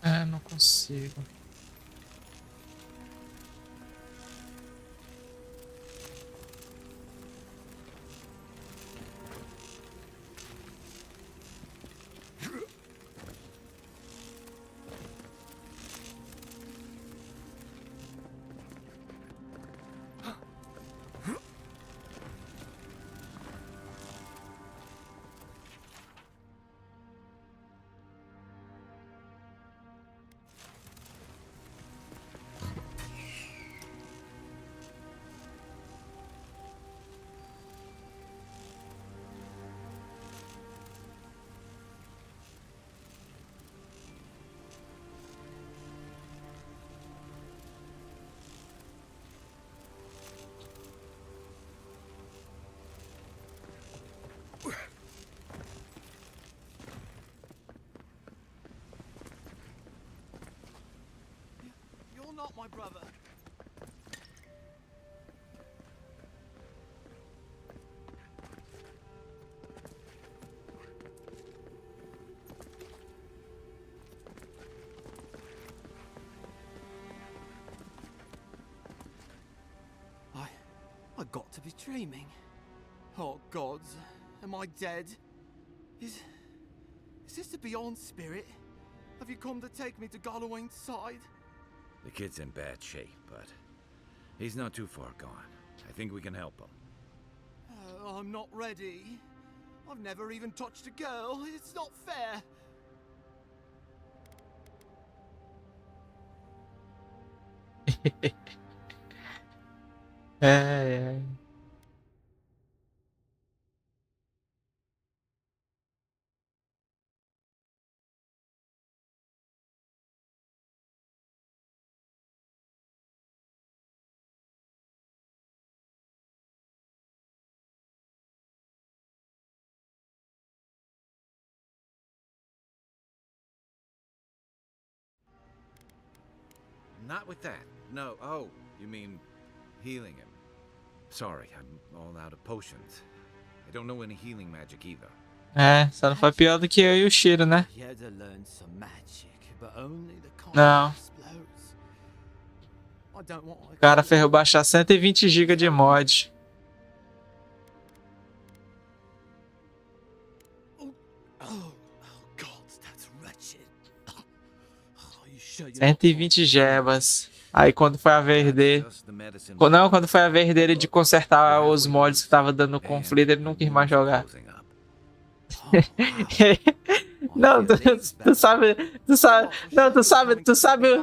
É, não consigo. You're not my brother. I got to be dreaming. Oh gods, am I dead? Is this the Beyond Spirit? Have you come to take me to Galloway's side? The kid's in bad shape, but he's not too far gone. I think we can help him. I'm not ready. I've never even touched a girl. It's not fair. É. Not with that. No. Oh, you mean healing him. Sorry, I'm all out of potions. I don't know any healing magic either. É, só não foi pior do que eu e o Shiro, né? You had to learn some magic, but only the kind Não. that explodes. I don't want O cara ferrou baixar 120 GB de mod. Oh God, that's wretched. Are you sure you're not 120 gebas. Aí quando foi a vez dele. Just the medicine. Não, quando foi a vez dele de consertar os mods que tava dando conflito, ele não quis mais jogar. Closing up. Não, tu sabe, não,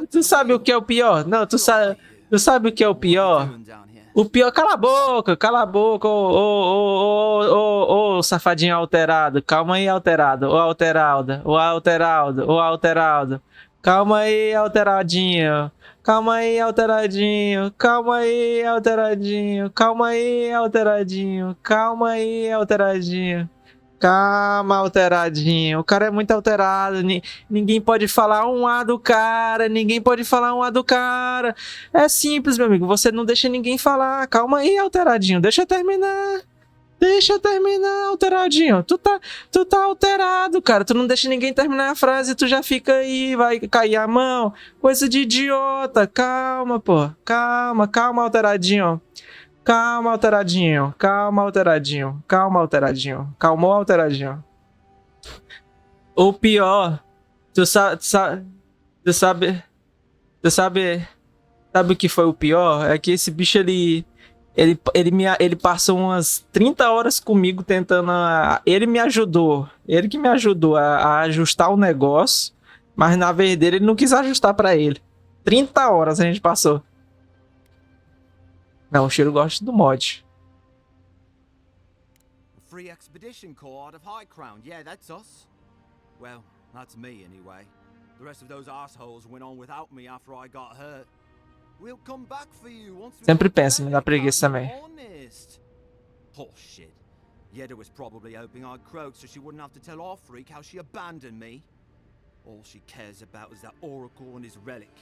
tu sabe o que é o pior? Não, tu sabe o que é o pior? O pior, cala a boca, ô, safadinho alterado, calma aí, alterado, ô, alteralda, ô, alteraldo, ô, alteraldo, calma aí, alteradinho, calma aí, alteradinho, calma aí, alteradinho, calma aí, alteradinho, calma aí, alteradinho. Calma, alteradinho. O cara é muito alterado. Ninguém pode falar um A do cara. Ninguém pode falar um A do cara. É simples, meu amigo. Você não deixa ninguém falar. Calma aí, alteradinho. Deixa eu terminar. Deixa eu terminar, alteradinho. Tu tá alterado, cara. Tu não deixa ninguém terminar a frase, tu já fica aí, vai cair a mão. Coisa de idiota. Calma, pô. Calma, calma, alteradinho. Calma, alteradinho. Calma, alteradinho. Calma, alteradinho. Calmou, alteradinho. O pior, tu sabe, tu sabe, tu sabe, sabe o que foi o pior? É que esse bicho ele passou umas 30 horas comigo tentando. Ele me ajudou. Ele que me ajudou a ajustar o negócio. Mas na vez dele, ele não quis ajustar pra ele. 30 horas a gente passou. Não, o Shiro gosta do mod. Free Expedition Corps out of High Crown. Yeah, that's us. Well, that's me anyway. The rest of those assholes went on without me after I got hurt. We'll come back for you once we Sempre got penso, me dá better, preguiça Captain. também. Honest. Oh shit. Yeda was probably hoping I'd croak so she wouldn't have to tell our freak how she abandoned me. All she cares about is that oracle and his relic,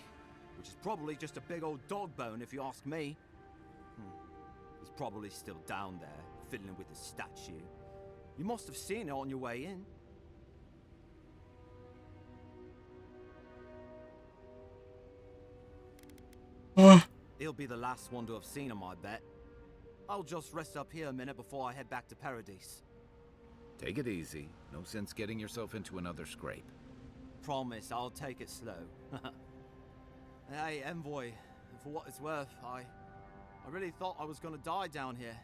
which is probably just a big old dog bone if you ask me. He's probably still down there, fiddling with the statue. You must have seen it on your way in. He'll be the last one to have seen him, I bet. I'll just rest up here a minute before I head back to Paradise. Take it easy. No sense getting yourself into another scrape. Promise, I'll take it slow. Hey, Envoy, for what it's worth, I really thought I was gonna die down here.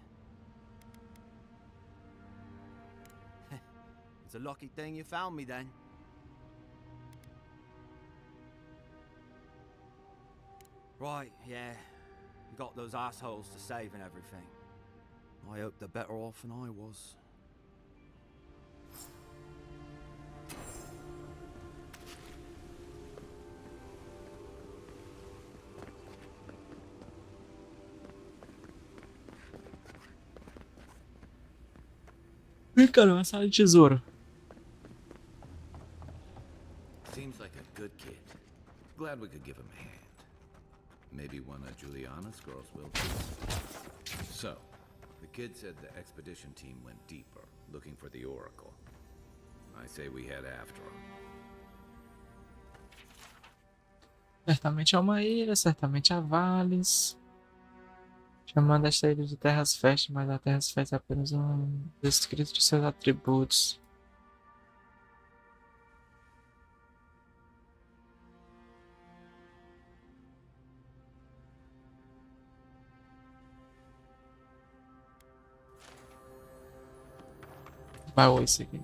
It's a lucky thing you found me then. Right, yeah. You got those assholes to save and everything. I hope they're better off than I was. Ih, cara, uma sala de tesouro. Seems like a good kid. Glad we could give him a hand. Maybe one of Juliana's girls will too. So, the kid said the expedition team went deeper, looking for the Oracle. I say we head after him. Certamente é uma ilha, certamente há vales. Chamando esta ilha de Terras Férteis, mas a Terras Férteis é apenas um descrito de seus atributos. Baú esse aqui.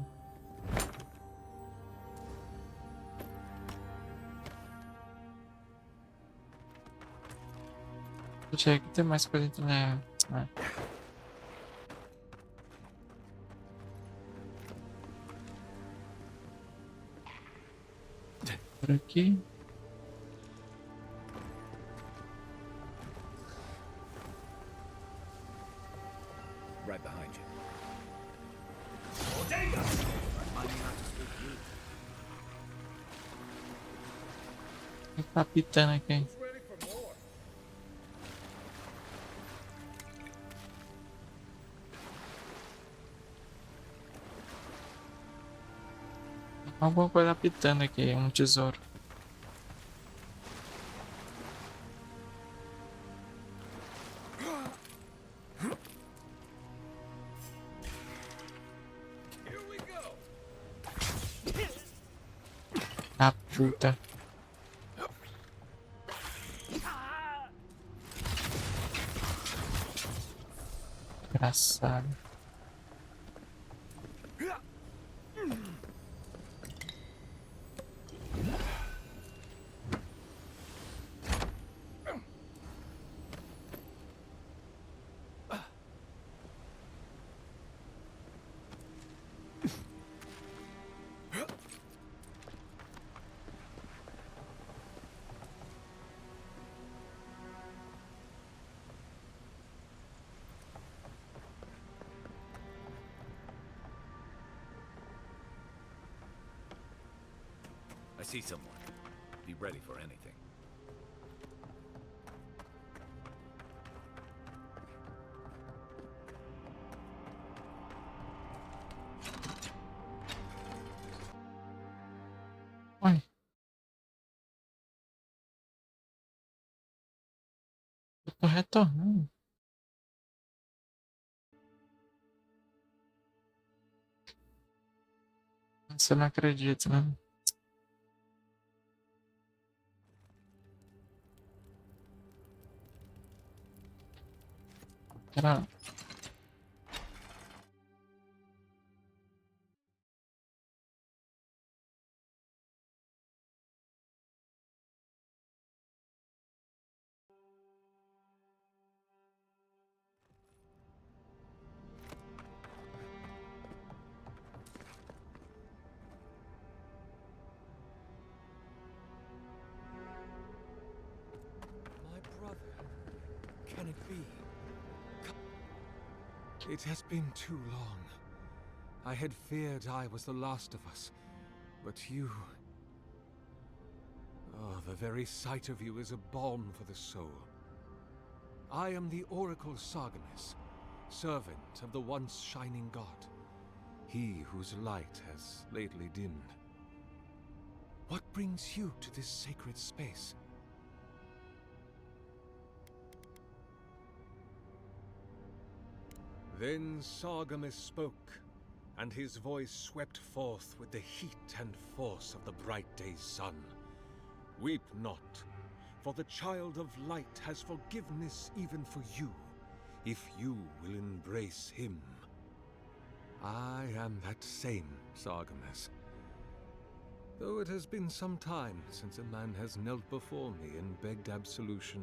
Deixa eu ver que tem mais coisa entre, né? Por aqui. Right behind you. O que tá pitando aqui? Alguma coisa pitando aqui, um tesouro. Ah, puta. Engraçado. I see someone. Be ready for anything. retornando. Isso eu não acredito, né? Era... My brother. Can it be? It has been too long. I had feared I was the last of us, but you... Oh, the very sight of you is a balm for the soul. I am the Oracle Sargamas, servant of the once shining god, he whose light has lately dimmed. What brings you to this sacred space? Then Sargamas spoke, and his voice swept forth with the heat and force of the bright day's sun. Weep not, for the child of light has forgiveness even for you, if you will embrace him. I am that same Sargamas. Though it has been some time since a man has knelt before me and begged absolution,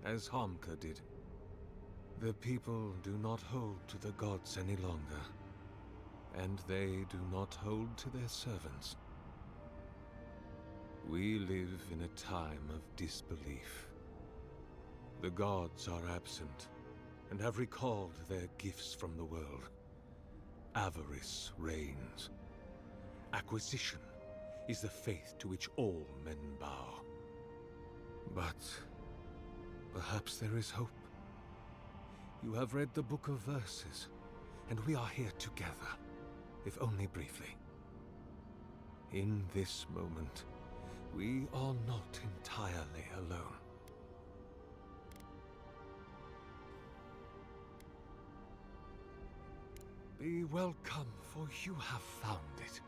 as Harmka did. The people do not hold to the gods any longer, and they do not hold to their servants. We live in a time of disbelief. The gods are absent, and have recalled their gifts from the world. Avarice reigns. Acquisition is the faith to which all men bow. But perhaps there is hope. You have read the Book of Verses, and we are here together, if only briefly. In this moment, we are not entirely alone. Be welcome, for you have found it.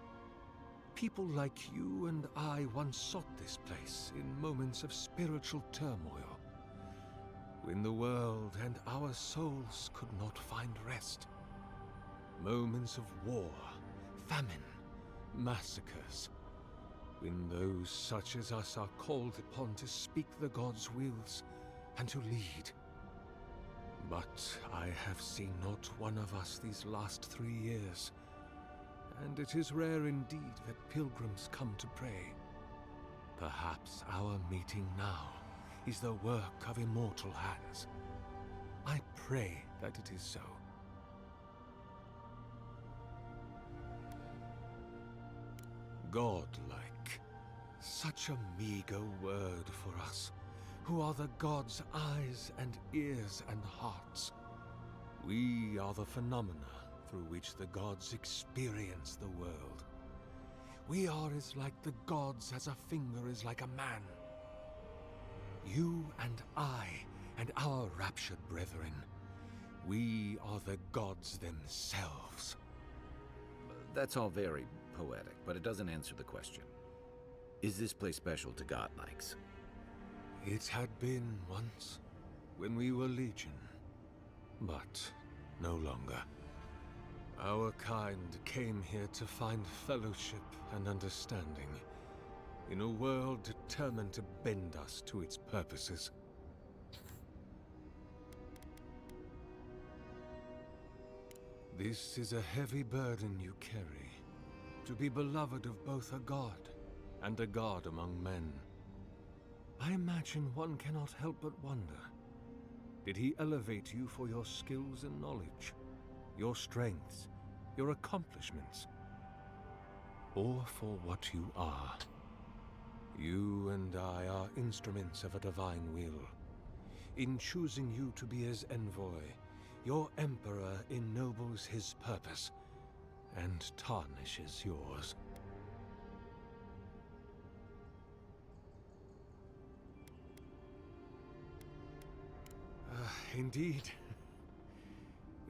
People like you and I once sought this place in moments of spiritual turmoil, when the world and our souls could not find rest. Moments of war, famine, massacres, when those such as us are called upon to speak the gods' wills and to lead. But I have seen not one of us these last 3 years, and it is rare indeed that pilgrims come to pray. Perhaps our meeting now is the work of immortal hands. I pray that it is so. Godlike. Such a meager word for us, who are the gods' eyes and ears and hearts. We are the phenomena through which the gods experience the world. We are as like the gods as a finger is like a man. You and I, and our raptured brethren, we are the gods themselves. That's all very poetic, but it doesn't answer the question. Is this place special to godlikes? It had been once, when we were legion, but no longer. Our kind came here to find fellowship and understanding, in a world determined to bend us to its purposes. This is a heavy burden you carry, to be beloved of both a god and a god among men. I imagine one cannot help but wonder, did he elevate you for your skills and knowledge, your strengths, your accomplishments, or for what you are? You and I are instruments of a divine will. In choosing you to be his envoy, your emperor ennobles his purpose and tarnishes yours. indeed.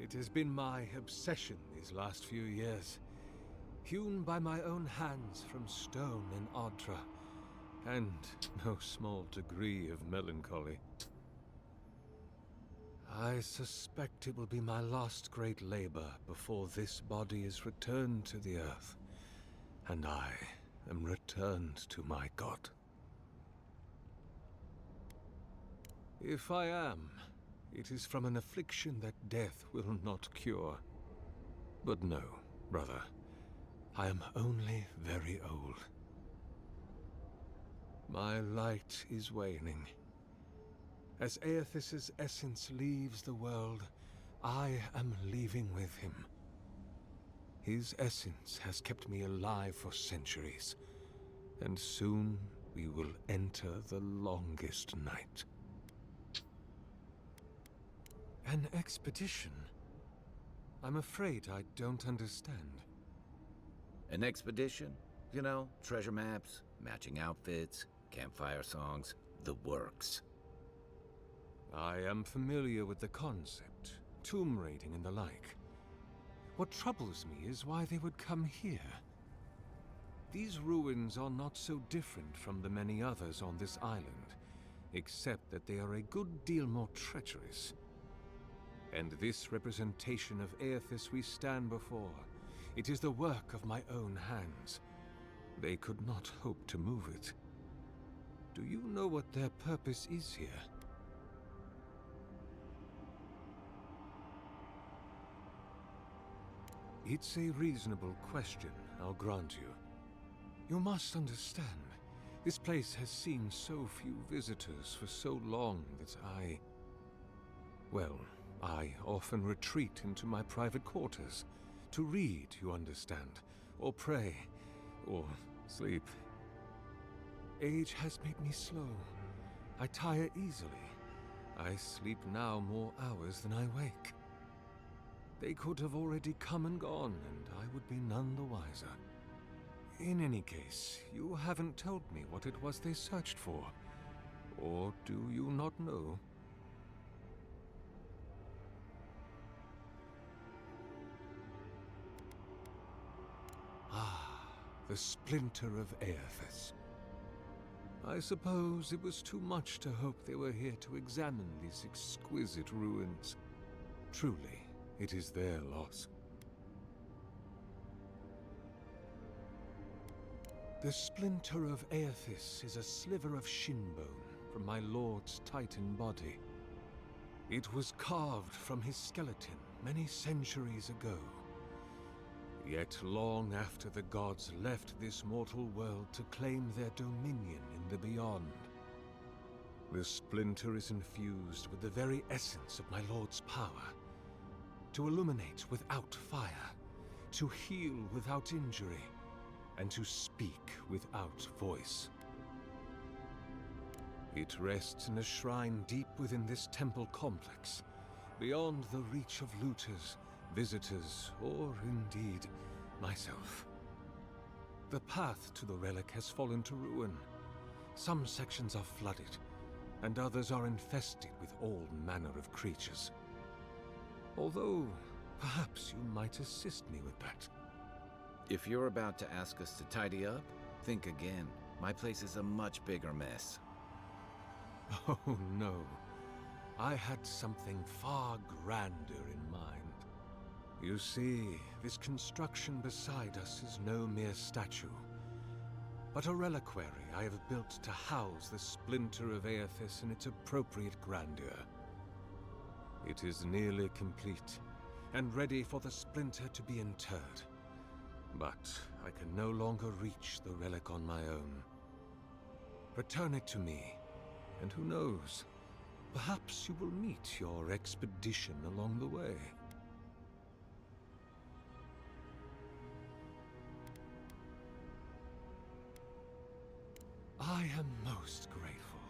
It has been my obsession these last few years. Hewn by my own hands from stone in Ardra, and no small degree of melancholy. I suspect it will be my last great labor before this body is returned to the earth, and I am returned to my god. If I am, it is from an affliction that death will not cure. But no, brother, I am only very old. My light is waning. As Aethys' essence leaves the world, I am leaving with him. His essence has kept me alive for centuries, and soon we will enter the longest night. An expedition? I'm afraid I don't understand. An expedition? You know, treasure maps, matching outfits, campfire songs, the works. I am familiar with the concept, tomb raiding and the like. What troubles me is why they would come here. These ruins are not so different from the many others on this island, except that they are a good deal more treacherous. And this representation of Aethys we stand before, it is the work of my own hands. They could not hope to move it. Do you know what their purpose is here? It's a reasonable question, I'll grant you. You must understand, this place has seen so few visitors for so long that I often retreat into my private quarters. To read, you understand, or pray, or sleep. Age has made me slow. I tire easily. I sleep now more hours than I wake. They could have already come and gone, and I would be none the wiser. In any case, you haven't told me what it was they searched for. Or do you not know? Ah, the splinter of Aethys. I suppose it was too much to hope they were here to examine these exquisite ruins. Truly, it is their loss. The splinter of Aethys is a sliver of shinbone from my lord's titan body. It was carved from his skeleton many centuries ago. Yet long after the gods left this mortal world to claim their dominion in the beyond, the splinter is infused with the very essence of my lord's power. To illuminate without fire, to heal without injury, and to speak without voice. It rests in a shrine deep within this temple complex, beyond the reach of looters, visitors, or indeed, myself. The path to the relic has fallen to ruin. Some sections are flooded, and others are infested with all manner of creatures. Although, perhaps you might assist me with that. If you're about to ask us to tidy up, think again. My place is a much bigger mess. Oh no. I had something far grander in mind. You see, this construction beside us is no mere statue, but a reliquary I have built to house the splinter of Aethys in its appropriate grandeur. It is nearly complete, and ready for the splinter to be interred. But I can no longer reach the relic on my own. Return it to me, and who knows, perhaps you will meet your expedition along the way. I am most grateful.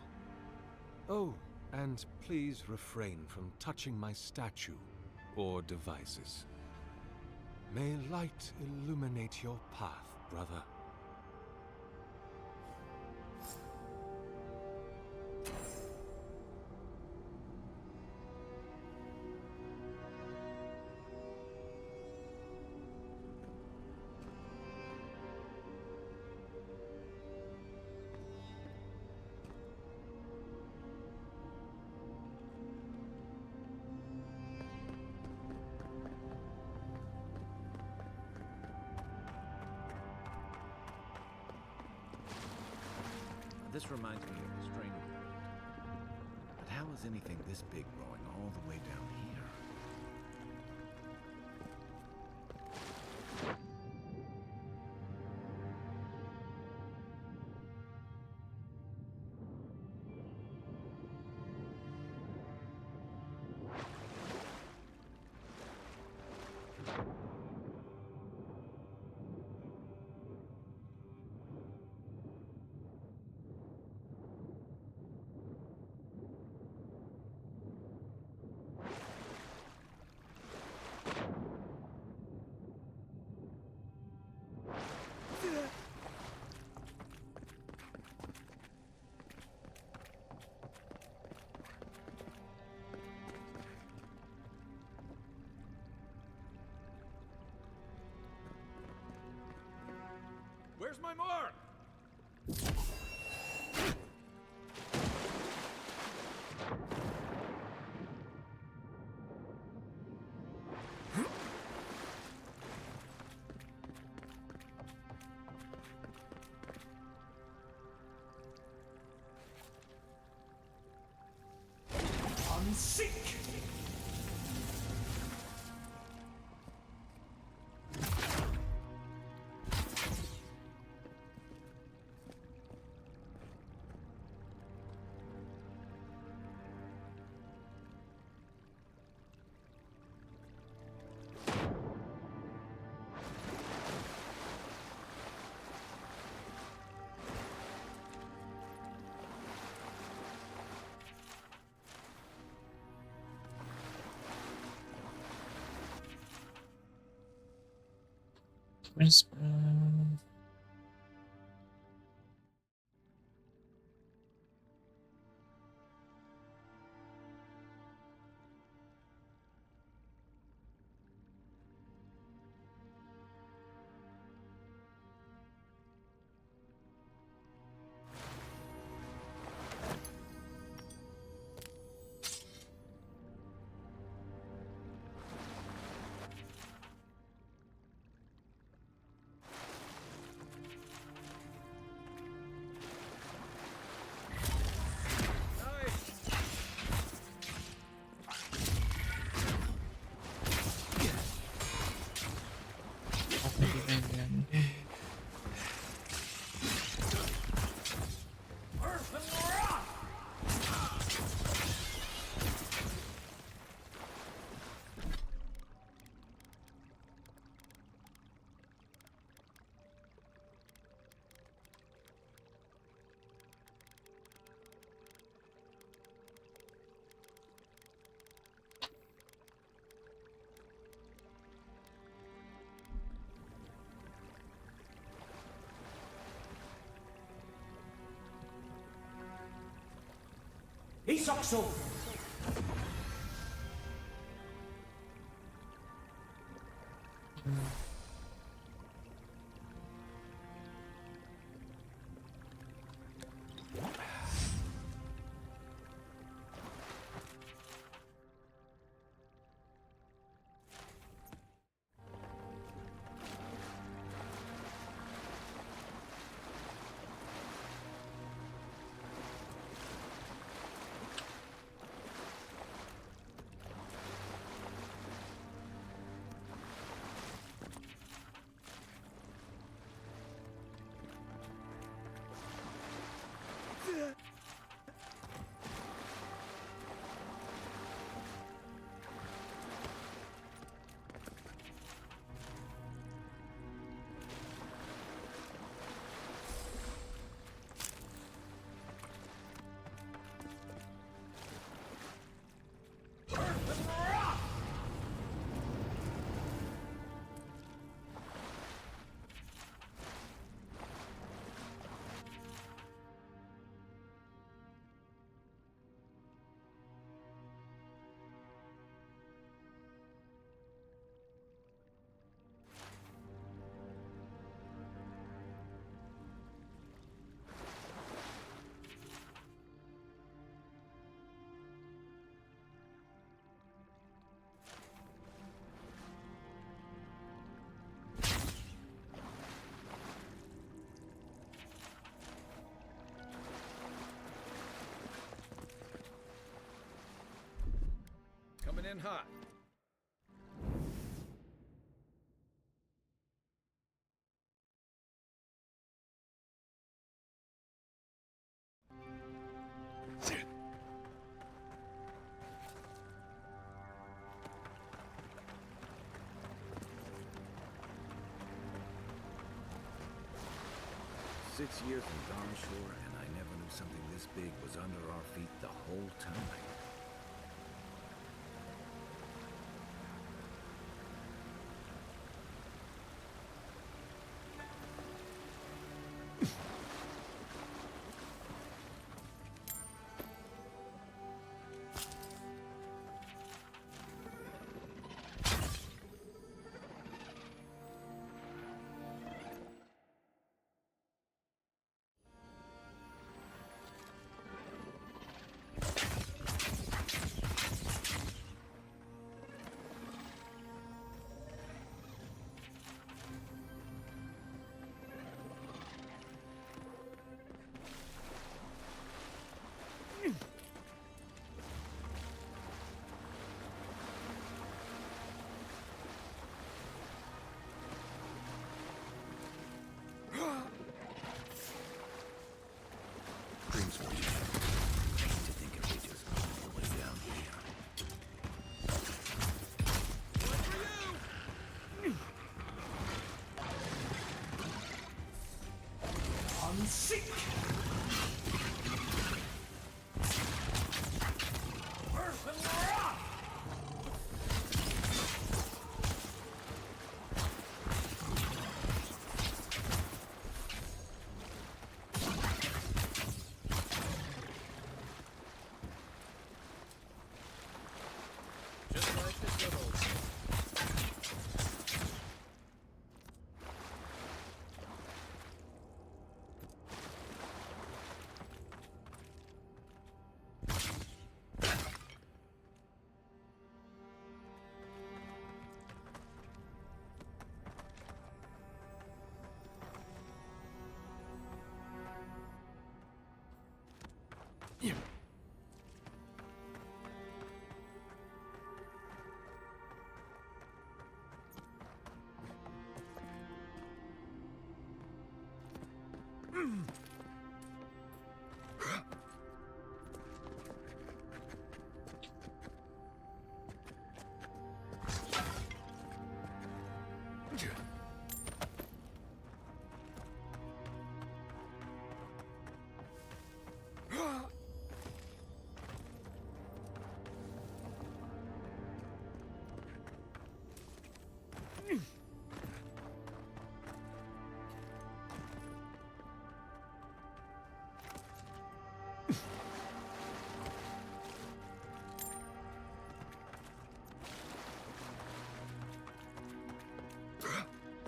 Oh, and please refrain from touching my statue or devices. May light illuminate your path, brother. This reminds me of the string road. But how is anything this big growing all the way down here? Where's my mark? Unseek! Whisper. Isokso! in hot. Six years in Darnshore, and I never knew something this big was under our feet the whole time. To think if we just go all the way down here. Just like this little.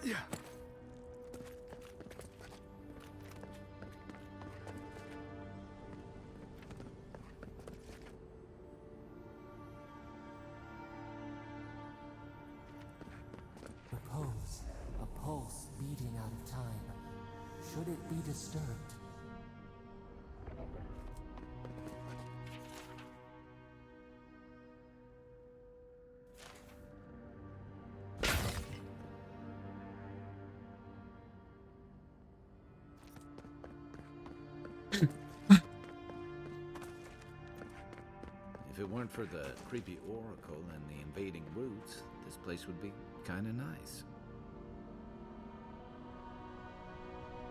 Yeah. Repose, a pulse beating out of time. Should it be disturbed? If it weren't for the creepy oracle and the invading roots, this place would be kinda nice.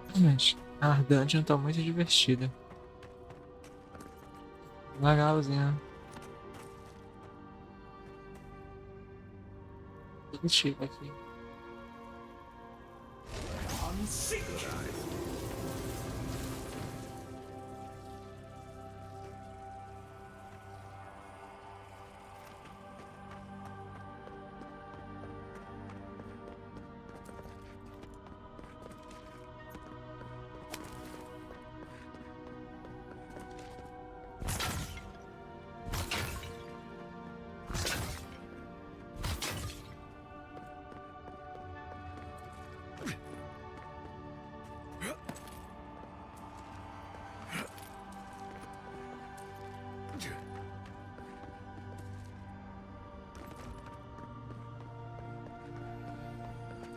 Realmente, a dungeon tá muito divertida. Legalzinha. Positivo aqui.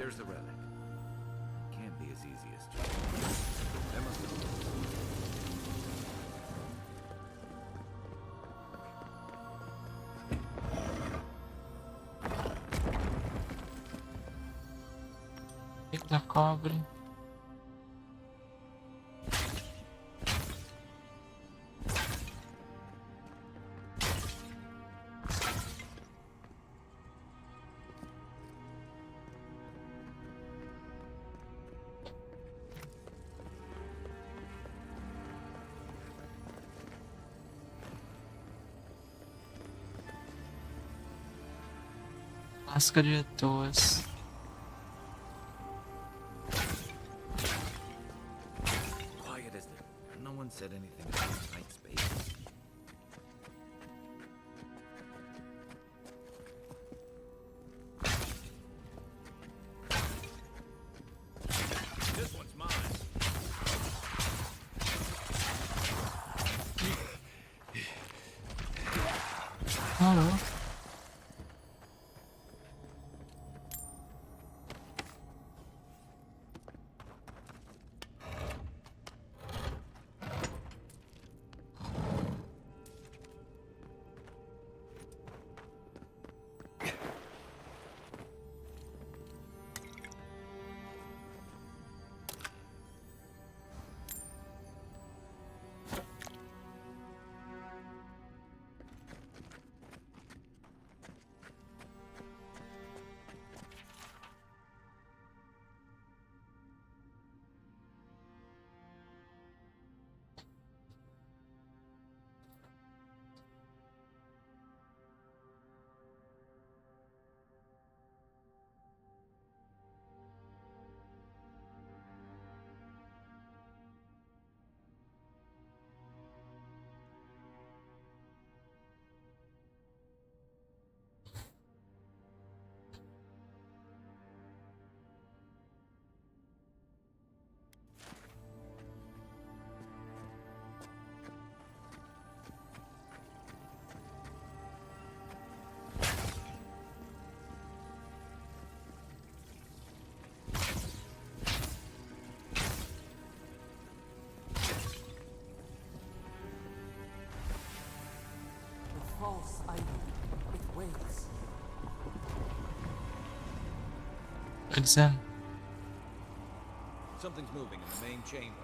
There's the relic. Can't be as easy as just... There must be... Da cobre. Lasca de toas. Quiet, isn't it? No one said anything about tight space. This one's mine. Alô? The false idol. It waits. Tô dizendo. Something's moving in the main chamber.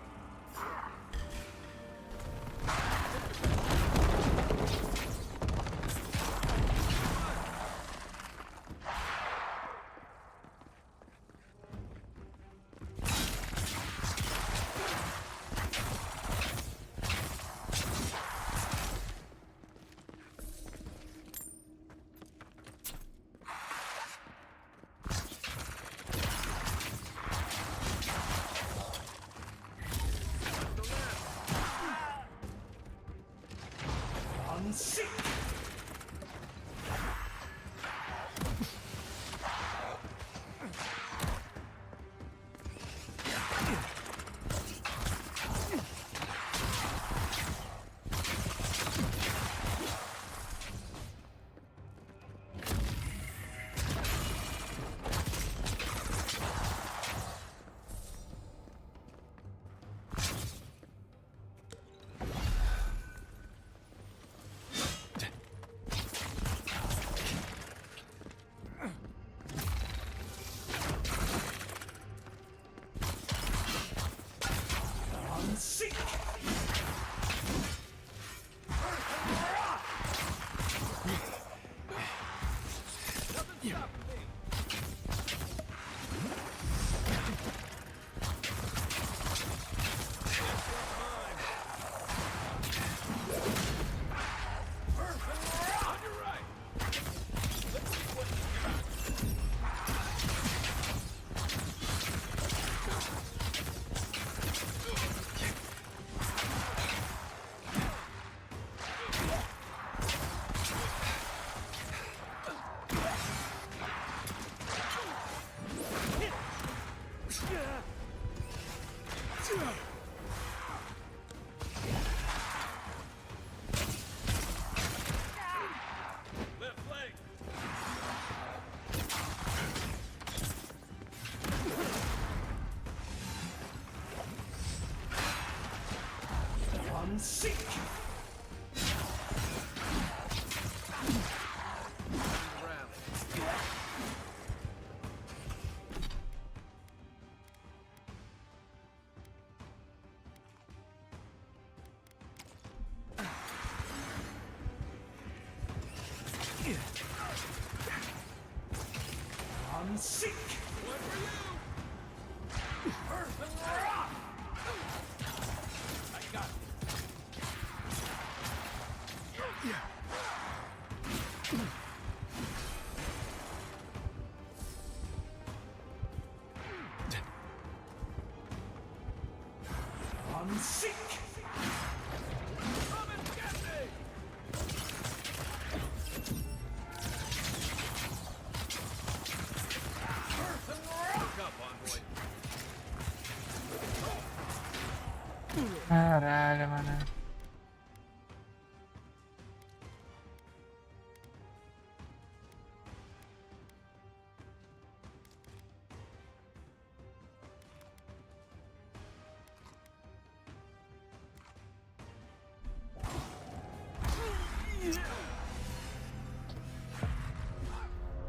Caralho, mano.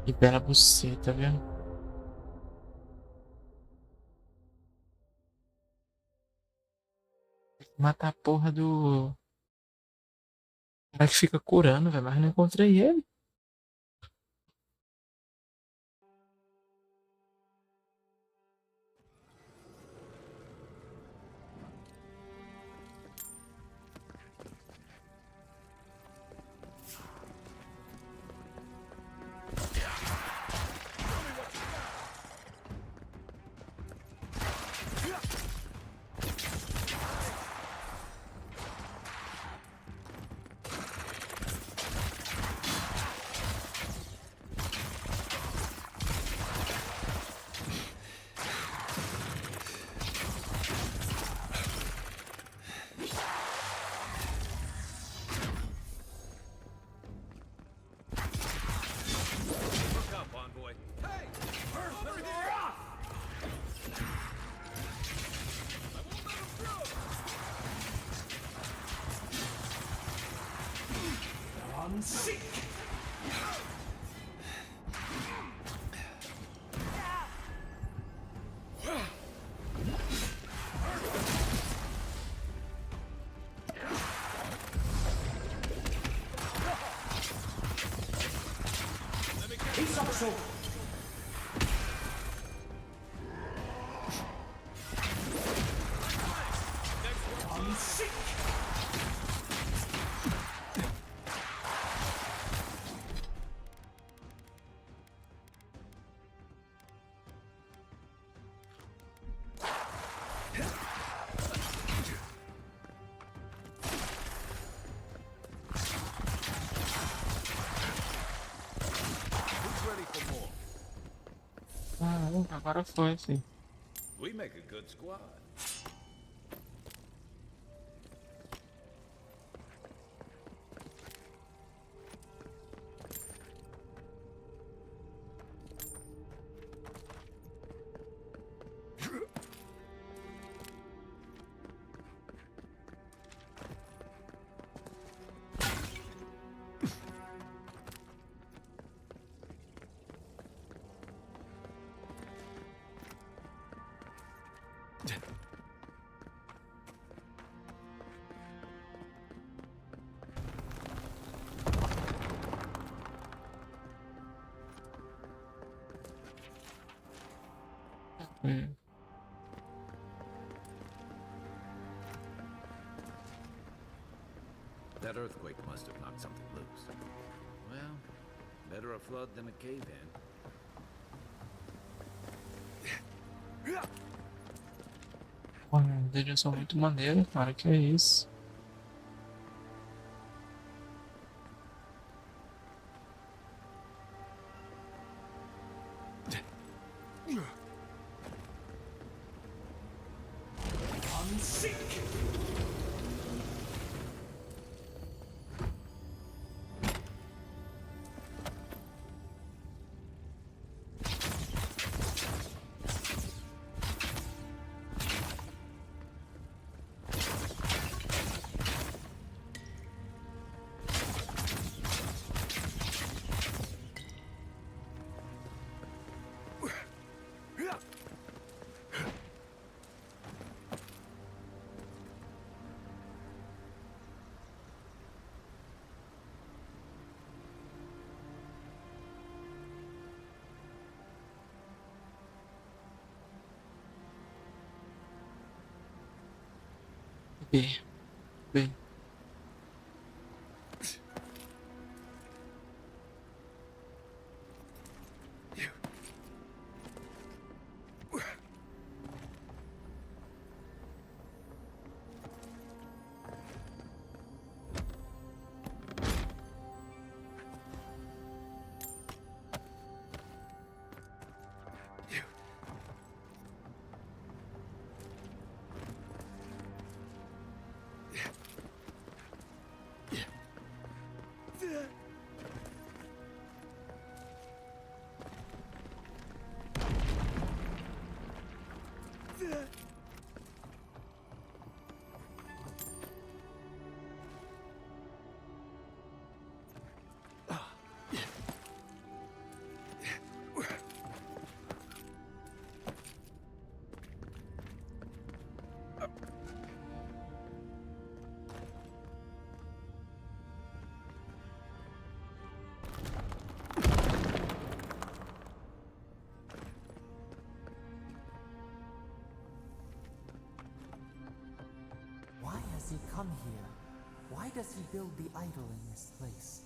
Que bela buceta, viu? Matar a porra do cara que fica curando, velho. Mas não encontrei ele. Ah, agora foi, filho. We make a good squad. Hum. That earthquake must have knocked something loose. Well, better a flood than a cave-in. Pô, eles são muito maneiros, cara. Que é isso? B, B. Why has he come here? Why does he build the idol in this place?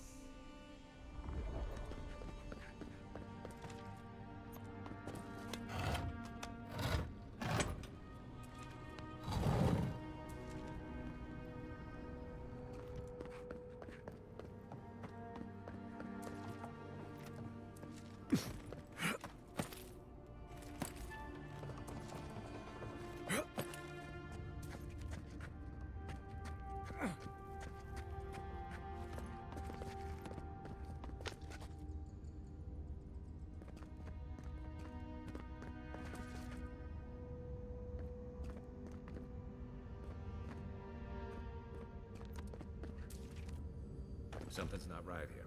Something's not right here.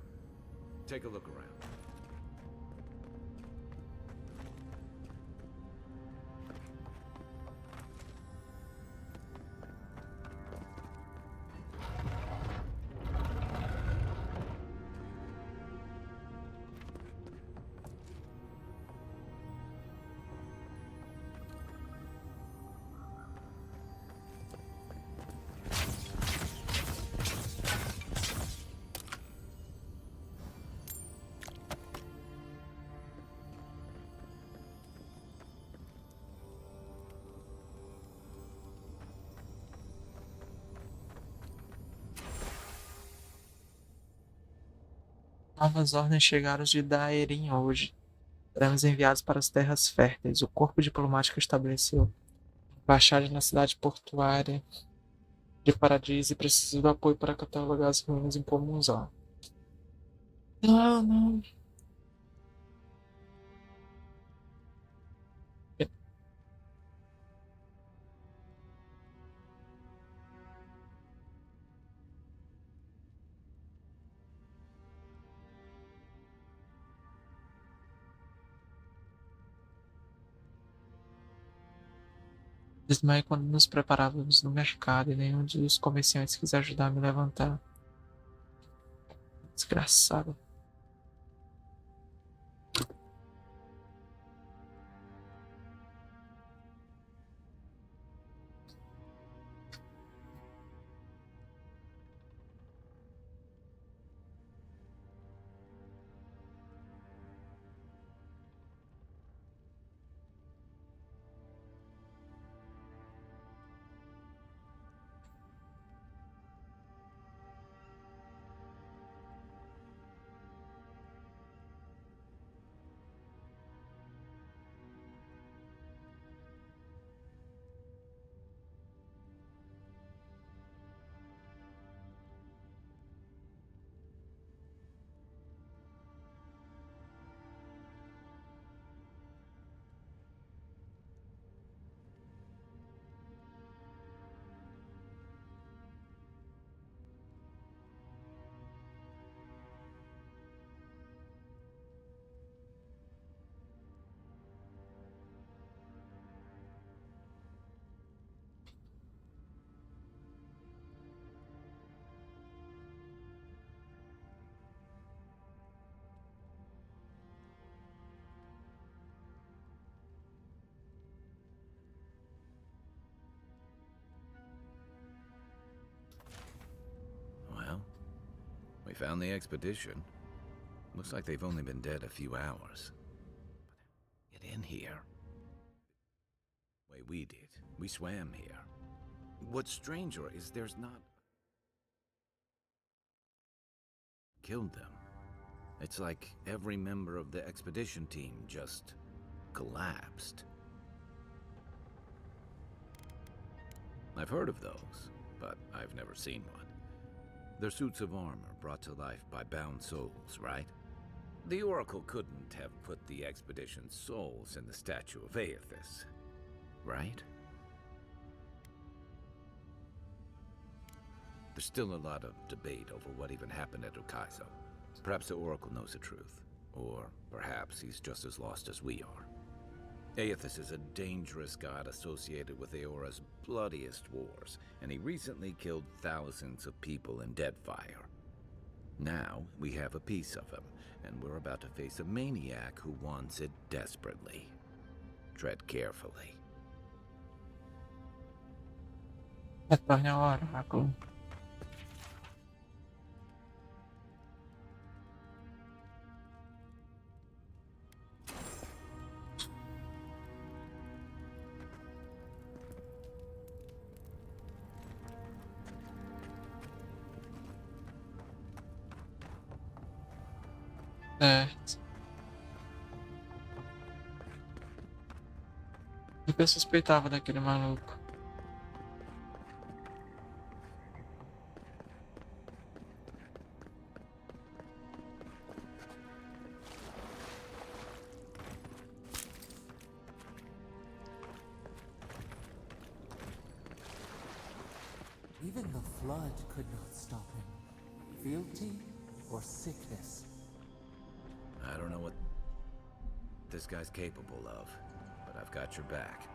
Take a look around. Novas ordens chegaram de Daerin hoje. Seremos enviados para as terras férteis. O corpo diplomático estabeleceu embaixada na cidade portuária de Paradise e precisa do apoio para catalogar as ruínas em como museu. Não, não. Desmaiei quando nos preparávamos no mercado e nenhum dos comerciantes quis ajudar a me levantar. Desgraçado. found the expedition. Looks like they've only been dead a few hours. Get in here. Way we did. We swam here. What's stranger is there's not... Killed them. It's like every member of the expedition team just collapsed. I've heard of those, but I've never seen one. They're suits of armor brought to life by bound souls, right? The Oracle couldn't have put the expedition's souls in the statue of Aethys, right? There's still a lot of debate over what even happened at Ukaizo. Perhaps the Oracle knows the truth, or perhaps he's just as lost as we are. Aethys is a dangerous god associated with Eora's bloodiest wars, and he recently killed thousands of people in Deadfire. Now, we have a piece of him, and we're about to face a maniac who wants it desperately. Tread carefully. Jatuhnya oracle. Certo. O que eu suspeitava daquele maluco? Even the flood could not stop him. Fealty or sickness. I don't know what this guy's capable of, but I've got your back.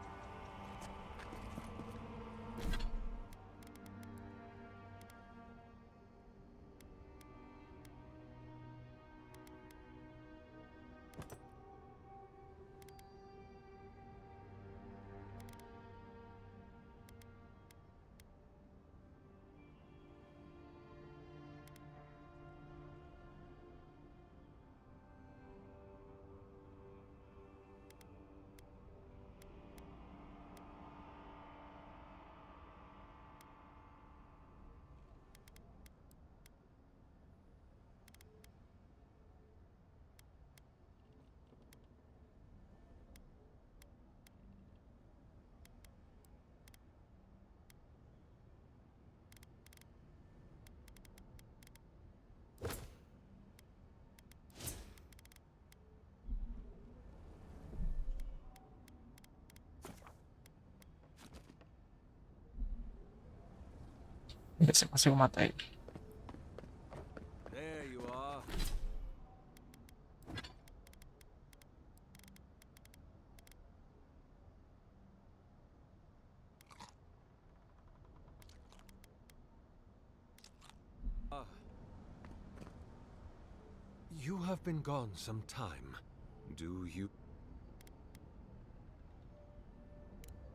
Ver se eu consigo matar ele. There you are. You have been gone some time. Do you...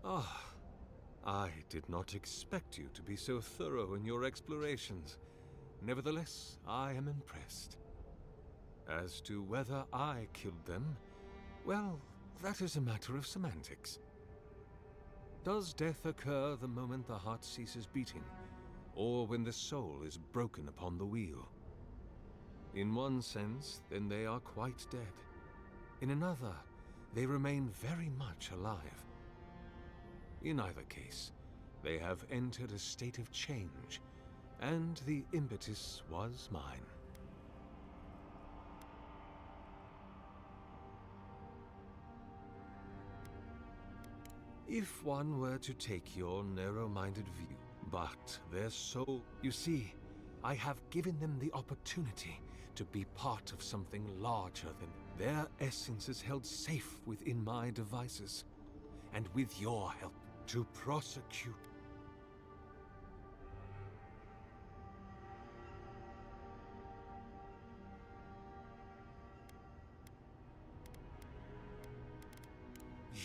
Ah, I did not expect you to be so thorough in your explorations. Nevertheless, I am impressed. As to whether I killed them, well, that is a matter of semantics. Does death occur the moment the heart ceases beating, or when the soul is broken upon the wheel? In one sense, then they are quite dead. In another, they remain very much alive. In either case, they have entered a state of change, and the impetus was mine. If one were to take your narrow-minded view, but their soul... You see, I have given them the opportunity to be part of something larger than... Their essence is held safe within my devices, and with your help, to prosecute.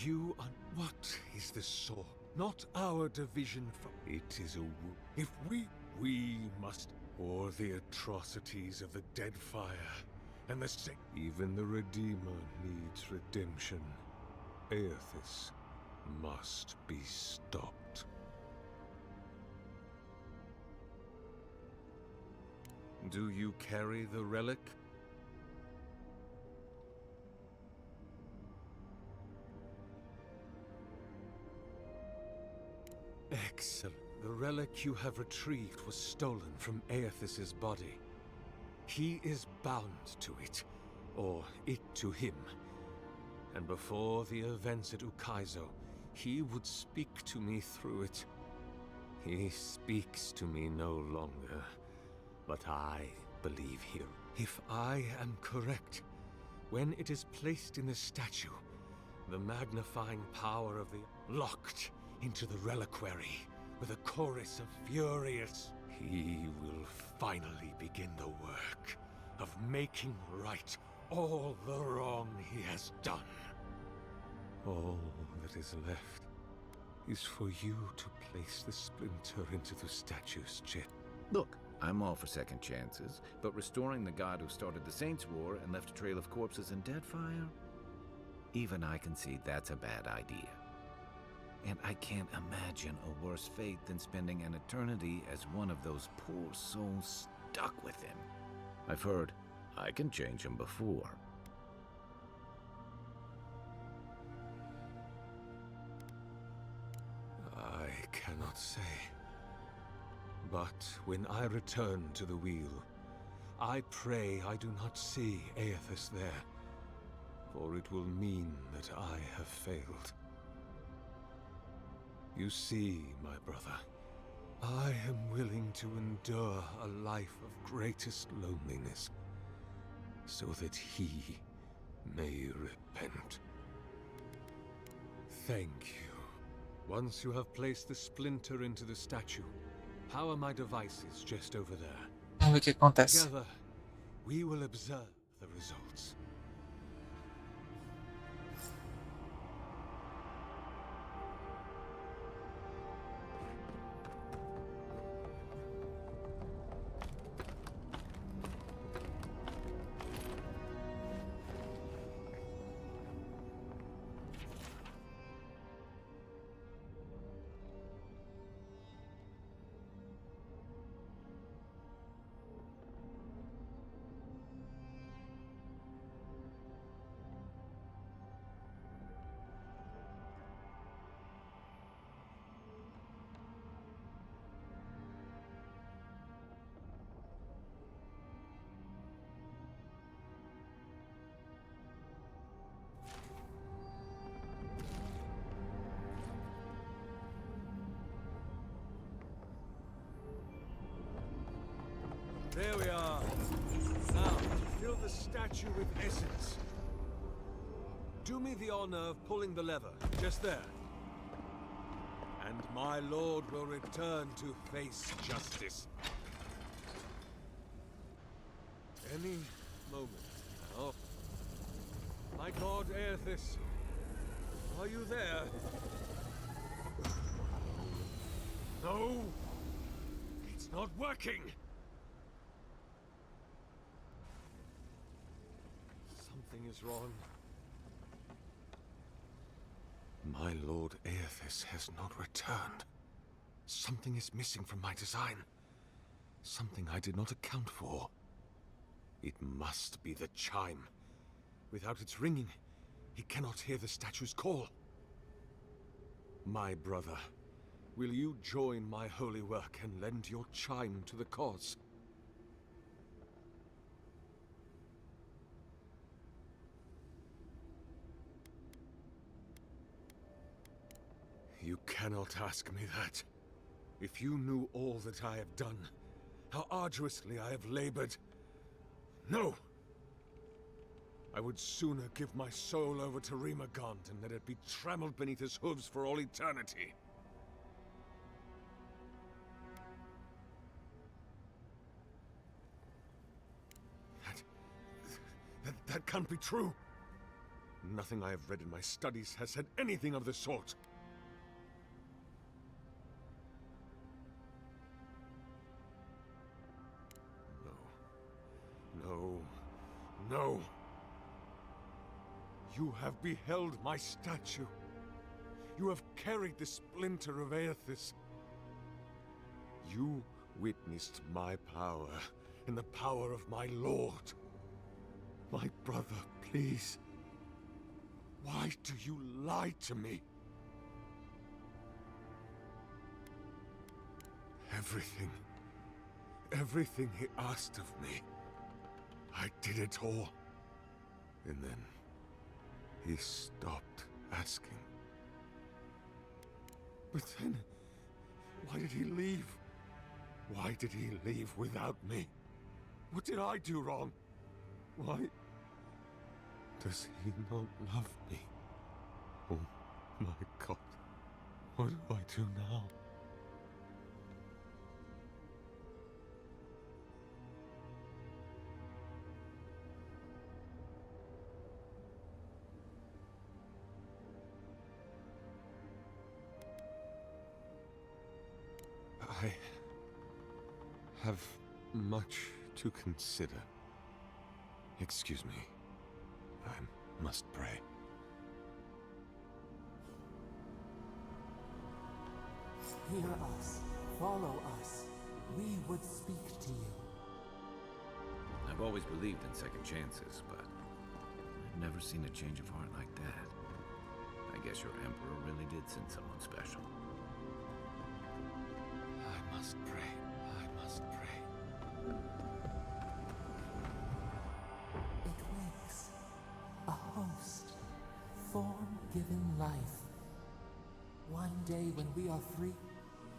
You what is the soul? Not our division from... It is a... If we must... or the atrocities of the Dead Fire, and the sick. Even the Redeemer needs redemption. Aethys must be stopped. Do you carry the relic? Excellent. The relic you have retrieved was stolen from Aethys's body. He is bound to it, or it to him. And before the events at Ukaizo, he would speak to me through it. He speaks to me no longer, but I believe him. If I am correct, when it is placed in the statue, the magnifying power of the locked into the reliquary with a chorus of furious, he will finally begin the work of making right all the wrong he has done. All that is left is for you to place the splinter into the statue's chest. Look, I'm all for second chances, but restoring the god who started the Saints' War and left a trail of corpses in Deadfire? Even I concede that's a bad idea. And I can't imagine a worse fate than spending an eternity as one of those poor souls stuck with him. I've heard I can change him before. I cannot say. But when I return to the wheel, I pray I do not see Aethys there, for it will mean that I have failed. You see, my brother, I am willing to endure a life of greatest loneliness, so that he may repent. Thank you. Once you have placed the splinter into the statue, power my devices just over there. Vamos ver o que acontece. Together, we will observe the results. There we are. Now, to fill the statue with essence. Do me the honor of pulling the lever, just there. And my lord will return to face justice. Any moment now. My god Aethys, are you there? No! It's not working! Something is wrong. My lord Aethys has not returned. Something is missing from my design. Something I did not account for. It must be the chime. Without its ringing, he cannot hear the statue's call. My brother, will you join my holy work and lend your chime to the cause? You cannot ask me that. If you knew all that I have done, how arduously I have labored. No! I would sooner give my soul over to Rimagant and let it be trampled beneath his hooves for all eternity. That can't be true. Nothing I have read in my studies has said anything of the sort. No. You have beheld my statue. You have carried the splinter of Aethys. You witnessed my power and the power of my lord. My brother, please. Why do you lie to me? Everything he asked of me, I did it all. And then he stopped asking. But then, why did he leave? Why did he leave without me? What did I do wrong? Why does he not love me? Oh my God, what do I do now? I have much to consider. Excuse me. I must pray. Hear us. Follow us. We would speak to you. I've always believed in second chances, but I've never seen a change of heart like that. I guess your Emperor really did send someone special. I must pray. I must pray. It wakes. A host. Form given life. One day when we are free,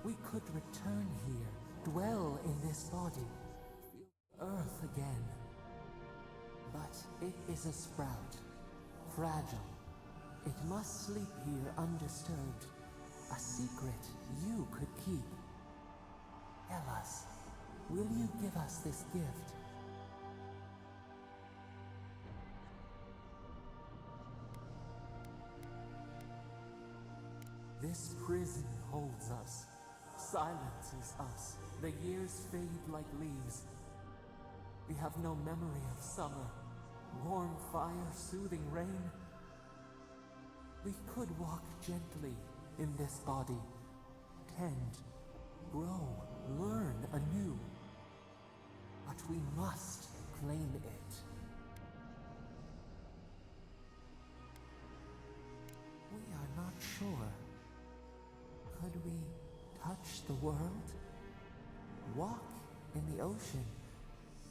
we could return here, dwell in this body, feel earth again. But it is a sprout, fragile. It must sleep here undisturbed, a secret you could keep. Tell us, will you give us this gift? This prison holds us, silences us. The years fade like leaves. We have no memory of summer, warm fire, soothing rain. We could walk gently in this body, tend, grow, learn anew. But we must claim it. We are not sure. Could we touch the world? Walk in the ocean?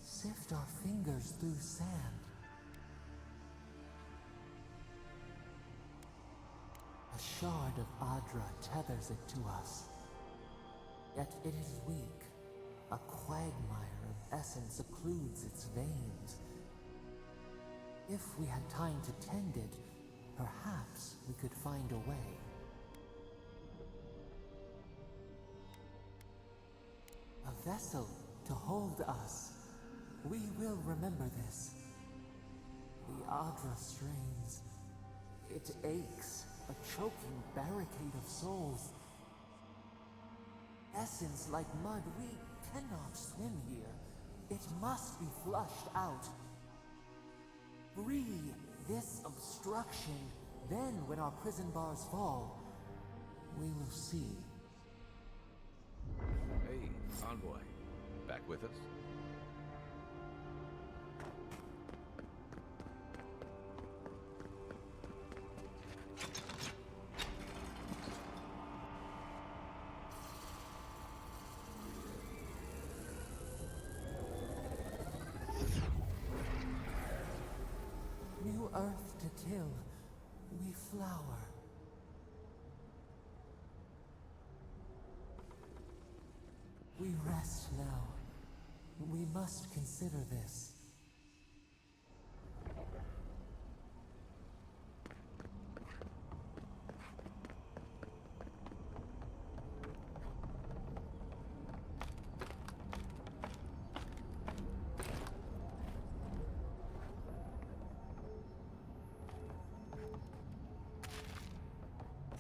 Sift our fingers through sand? A shard of Adra tethers it to us. Yet it is weak. A quagmire of essence occludes its veins. If we had time to tend it, perhaps we could find a way. A vessel to hold us. We will remember this. The Adra strains. It aches, a choking barricade of souls. Essence like mud, we cannot swim here. It must be flushed out. Free this obstruction. Then, when our prison bars fall, we will see. Hey, Envoy. Back with us? New earth to till, we flower. We rest now. We must consider this.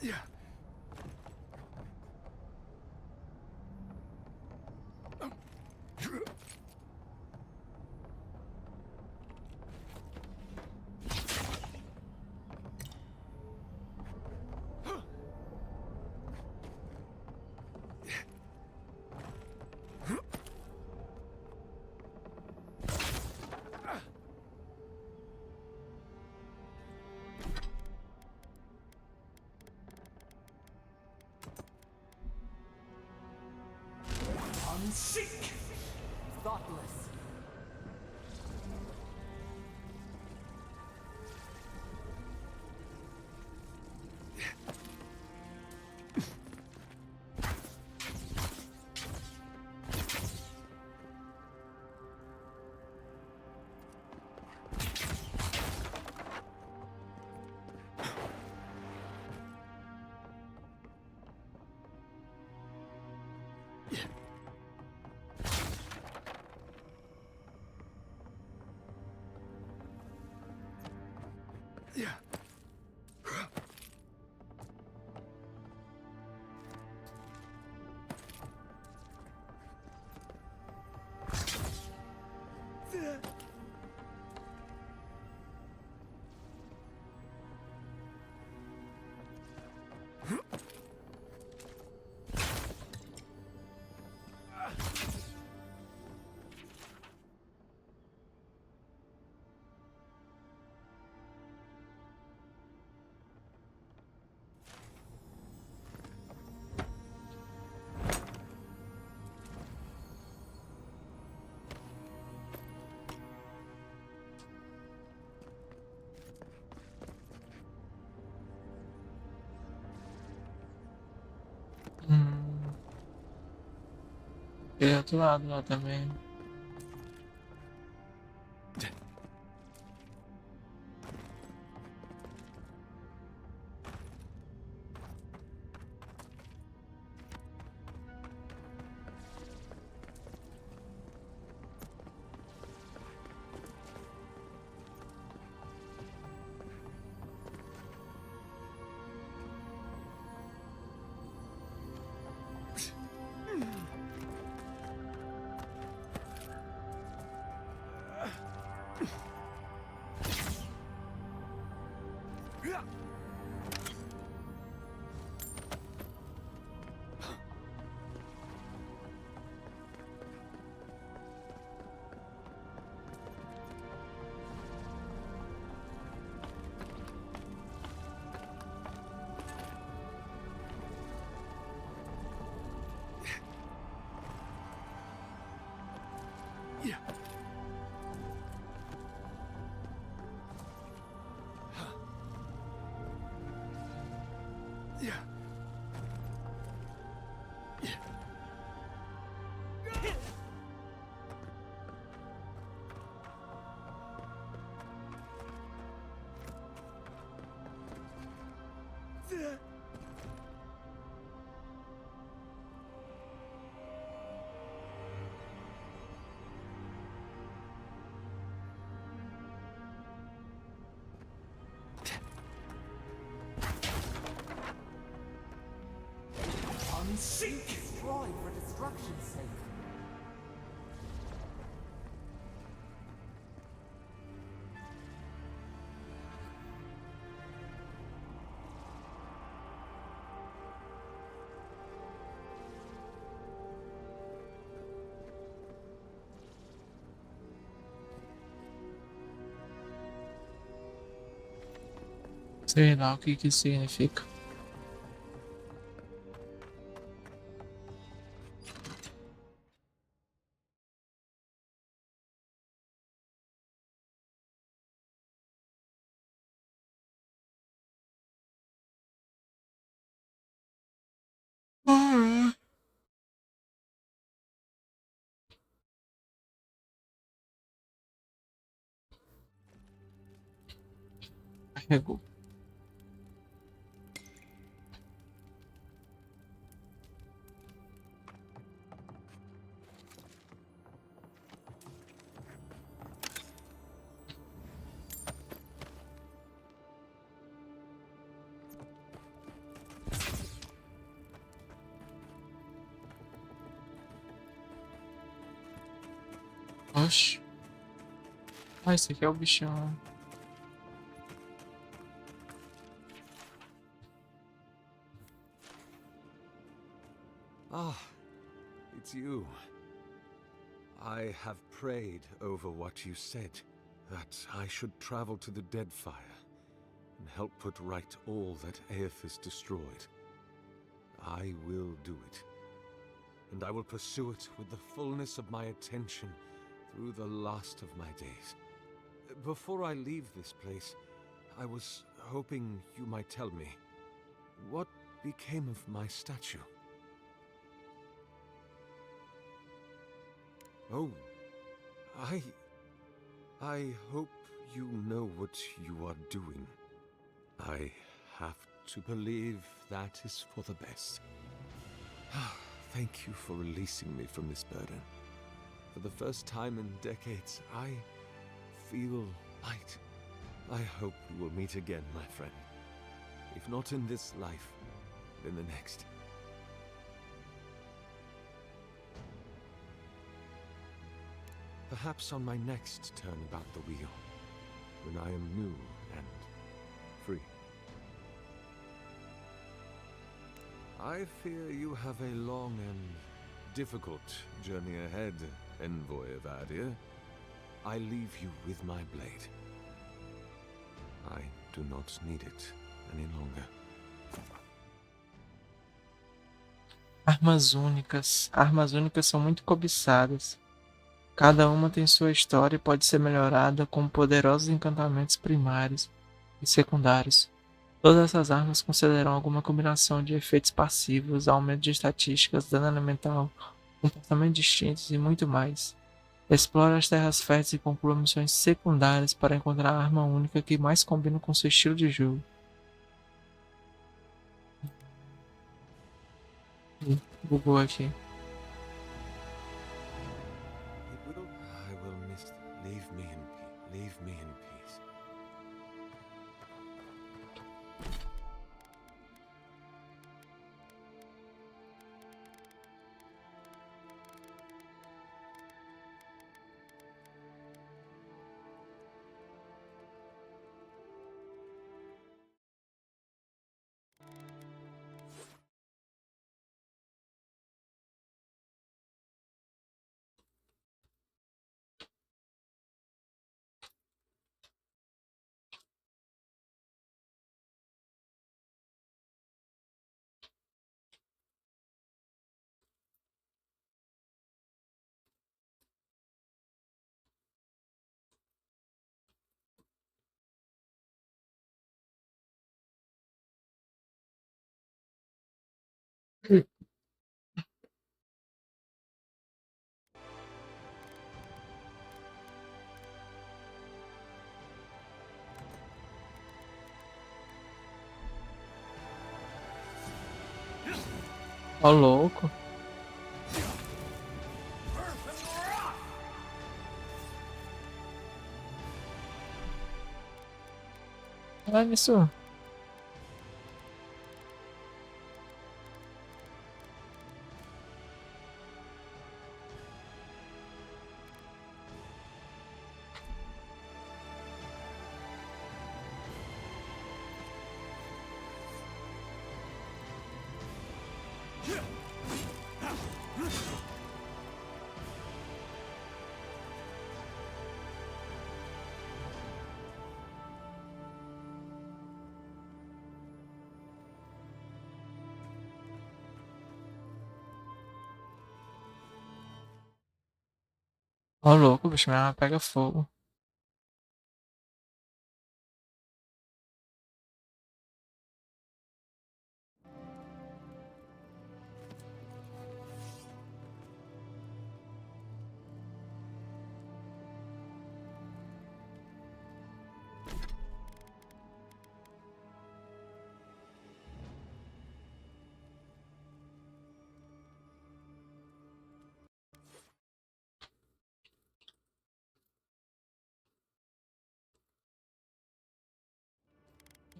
Yeah. Thoughtless. Hum, tem outro lado lá também. Destroy for destruction's sake. Sei lá o que que significa. Carregou. Oxe. Ah, esse aqui é o bichão. Ah, it's you. I have prayed over what you said, that I should travel to the Deadfire and help put right all that Aethys destroyed. I will do it. and I will pursue it with the fullness of my attention through the last of my days. Before I leave this place, I was hoping you might tell me, what became of my statue? Oh, I hope you know what you are doing. I have to believe that is for the best. Thank you for releasing me from this burden. For the first time in decades, I feel light. I hope we will meet again, my friend. If not in this life, then the next. Perhaps on my next turn about the wheel, when I am new and free. I fear you have a long and difficult journey ahead, Envoy Avadir. I leave you with my blade. I do not need it any longer. Armas únicas. Armas únicas são muito cobiçadas. Cada uma tem sua história e pode ser melhorada com poderosos encantamentos primários e secundários. Todas essas armas concederão alguma combinação de efeitos passivos, aumento de estatísticas, dano elemental, comportamentos distintos e muito mais. Explore as terras férteis e conclua missões secundárias para encontrar a arma única que mais combina com seu estilo de jogo. Bugou aqui. I will miss. Leave me in peace. Leave me in peace. Ó, louco. Olha isso. Ó, louco, bicho, minha arma pega fogo.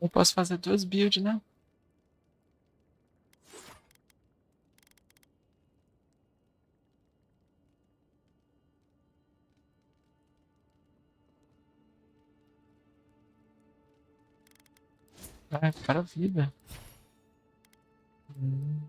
Eu posso fazer duas builds, né? Ah, cara, vida. Hum.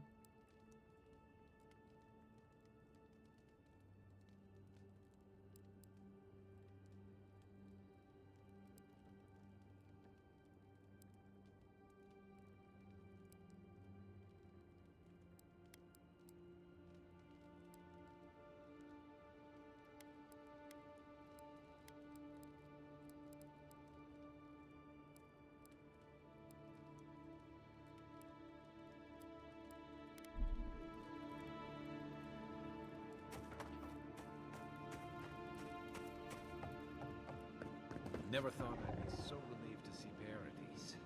Never thought I'd be so relieved to see Paradise.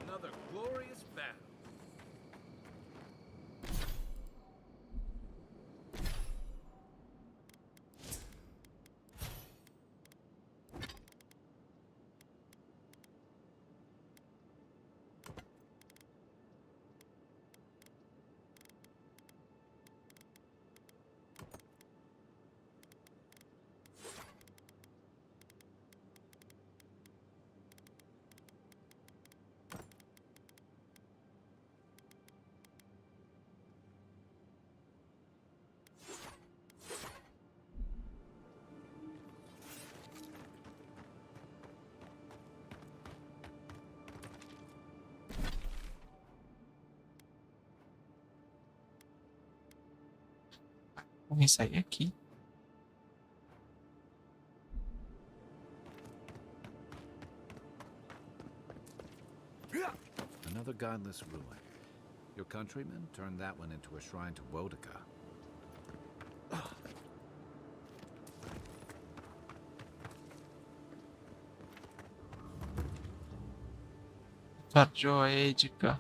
Another glorious battle. Vamos sair aqui. Another godless ruin. Your countrymen turned that one into a shrine to Wodika. Tarjoédica.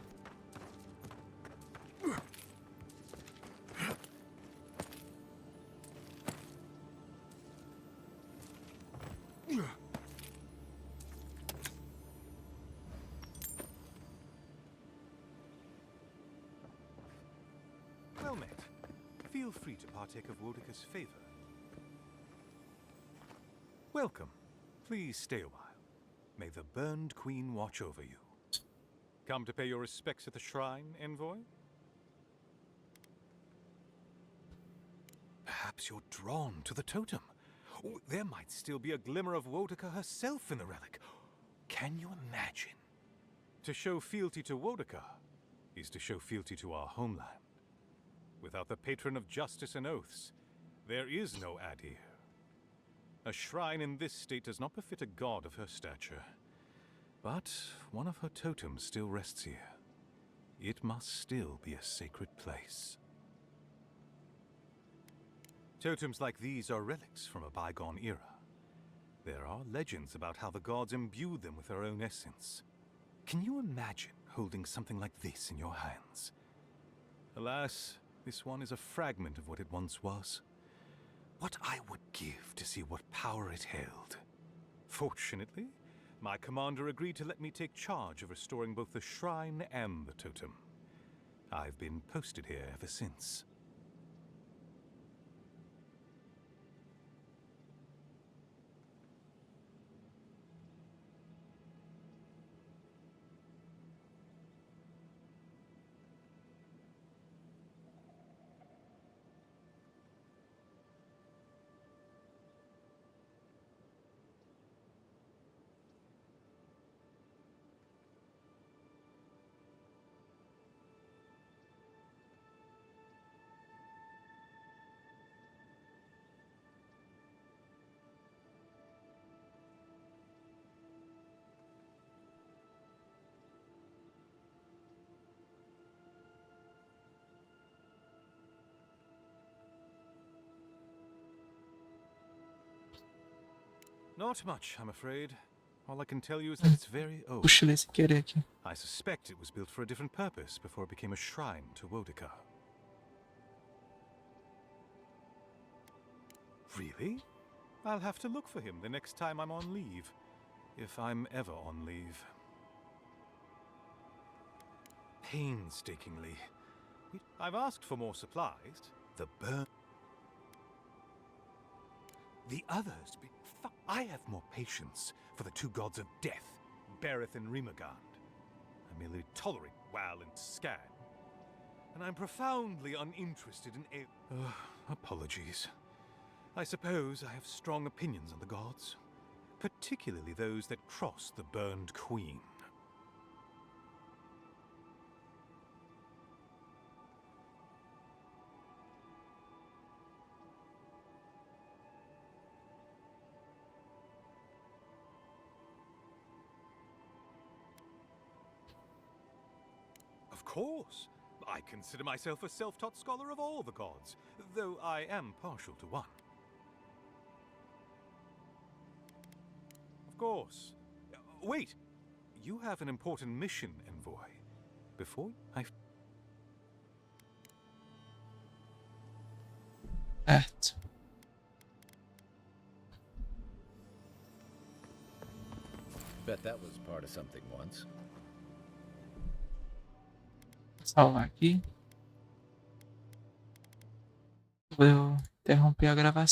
Well met. Feel free to partake of Wodika's favor. Welcome. Please stay a while. May the Burned Queen watch over you. Come to pay your respects at the shrine, envoy? Perhaps you're drawn to the totem. Oh, there might still be a glimmer of Wodika herself in the relic. Can you imagine? To show fealty to Wodika is to show fealty to our homeland. Without the patron of justice and oaths, there is no Adir. A shrine in this state does not befit a god of her stature. But one of her totems still rests here. It must still be a sacred place. Totems like these are relics from a bygone era. There are legends about how the gods imbued them with their own essence. Can you imagine holding something like this in your hands? Alas, this one is a fragment of what it once was. What I would give to see what power it held. Fortunately, my commander agreed to let me take charge of restoring both the shrine and the totem. I've been posted here ever since. Not much, I'm afraid. All I can tell you is that it's very old. Cochilei sem querer aqui. I suspect it was built for a different purpose before it became a shrine to Wodika. Really? I'll have to look for him the next time I'm on leave. If I'm ever on leave. Painstakingly. I've asked for more supplies. The others. I have more patience for the two gods of death, Bereth and Rimagand. I merely tolerate Wal and Scan. And I'm profoundly uninterested in apologies. I suppose I have strong opinions on the gods, particularly those that cross the burned queen. Of course. I consider myself a self-taught scholar of all the gods, though I am partial to one. Of course. Wait! You have an important mission, Envoy. Before I... Certo. Bet that was part of something once. Salvar aqui. Vou interromper a gravação.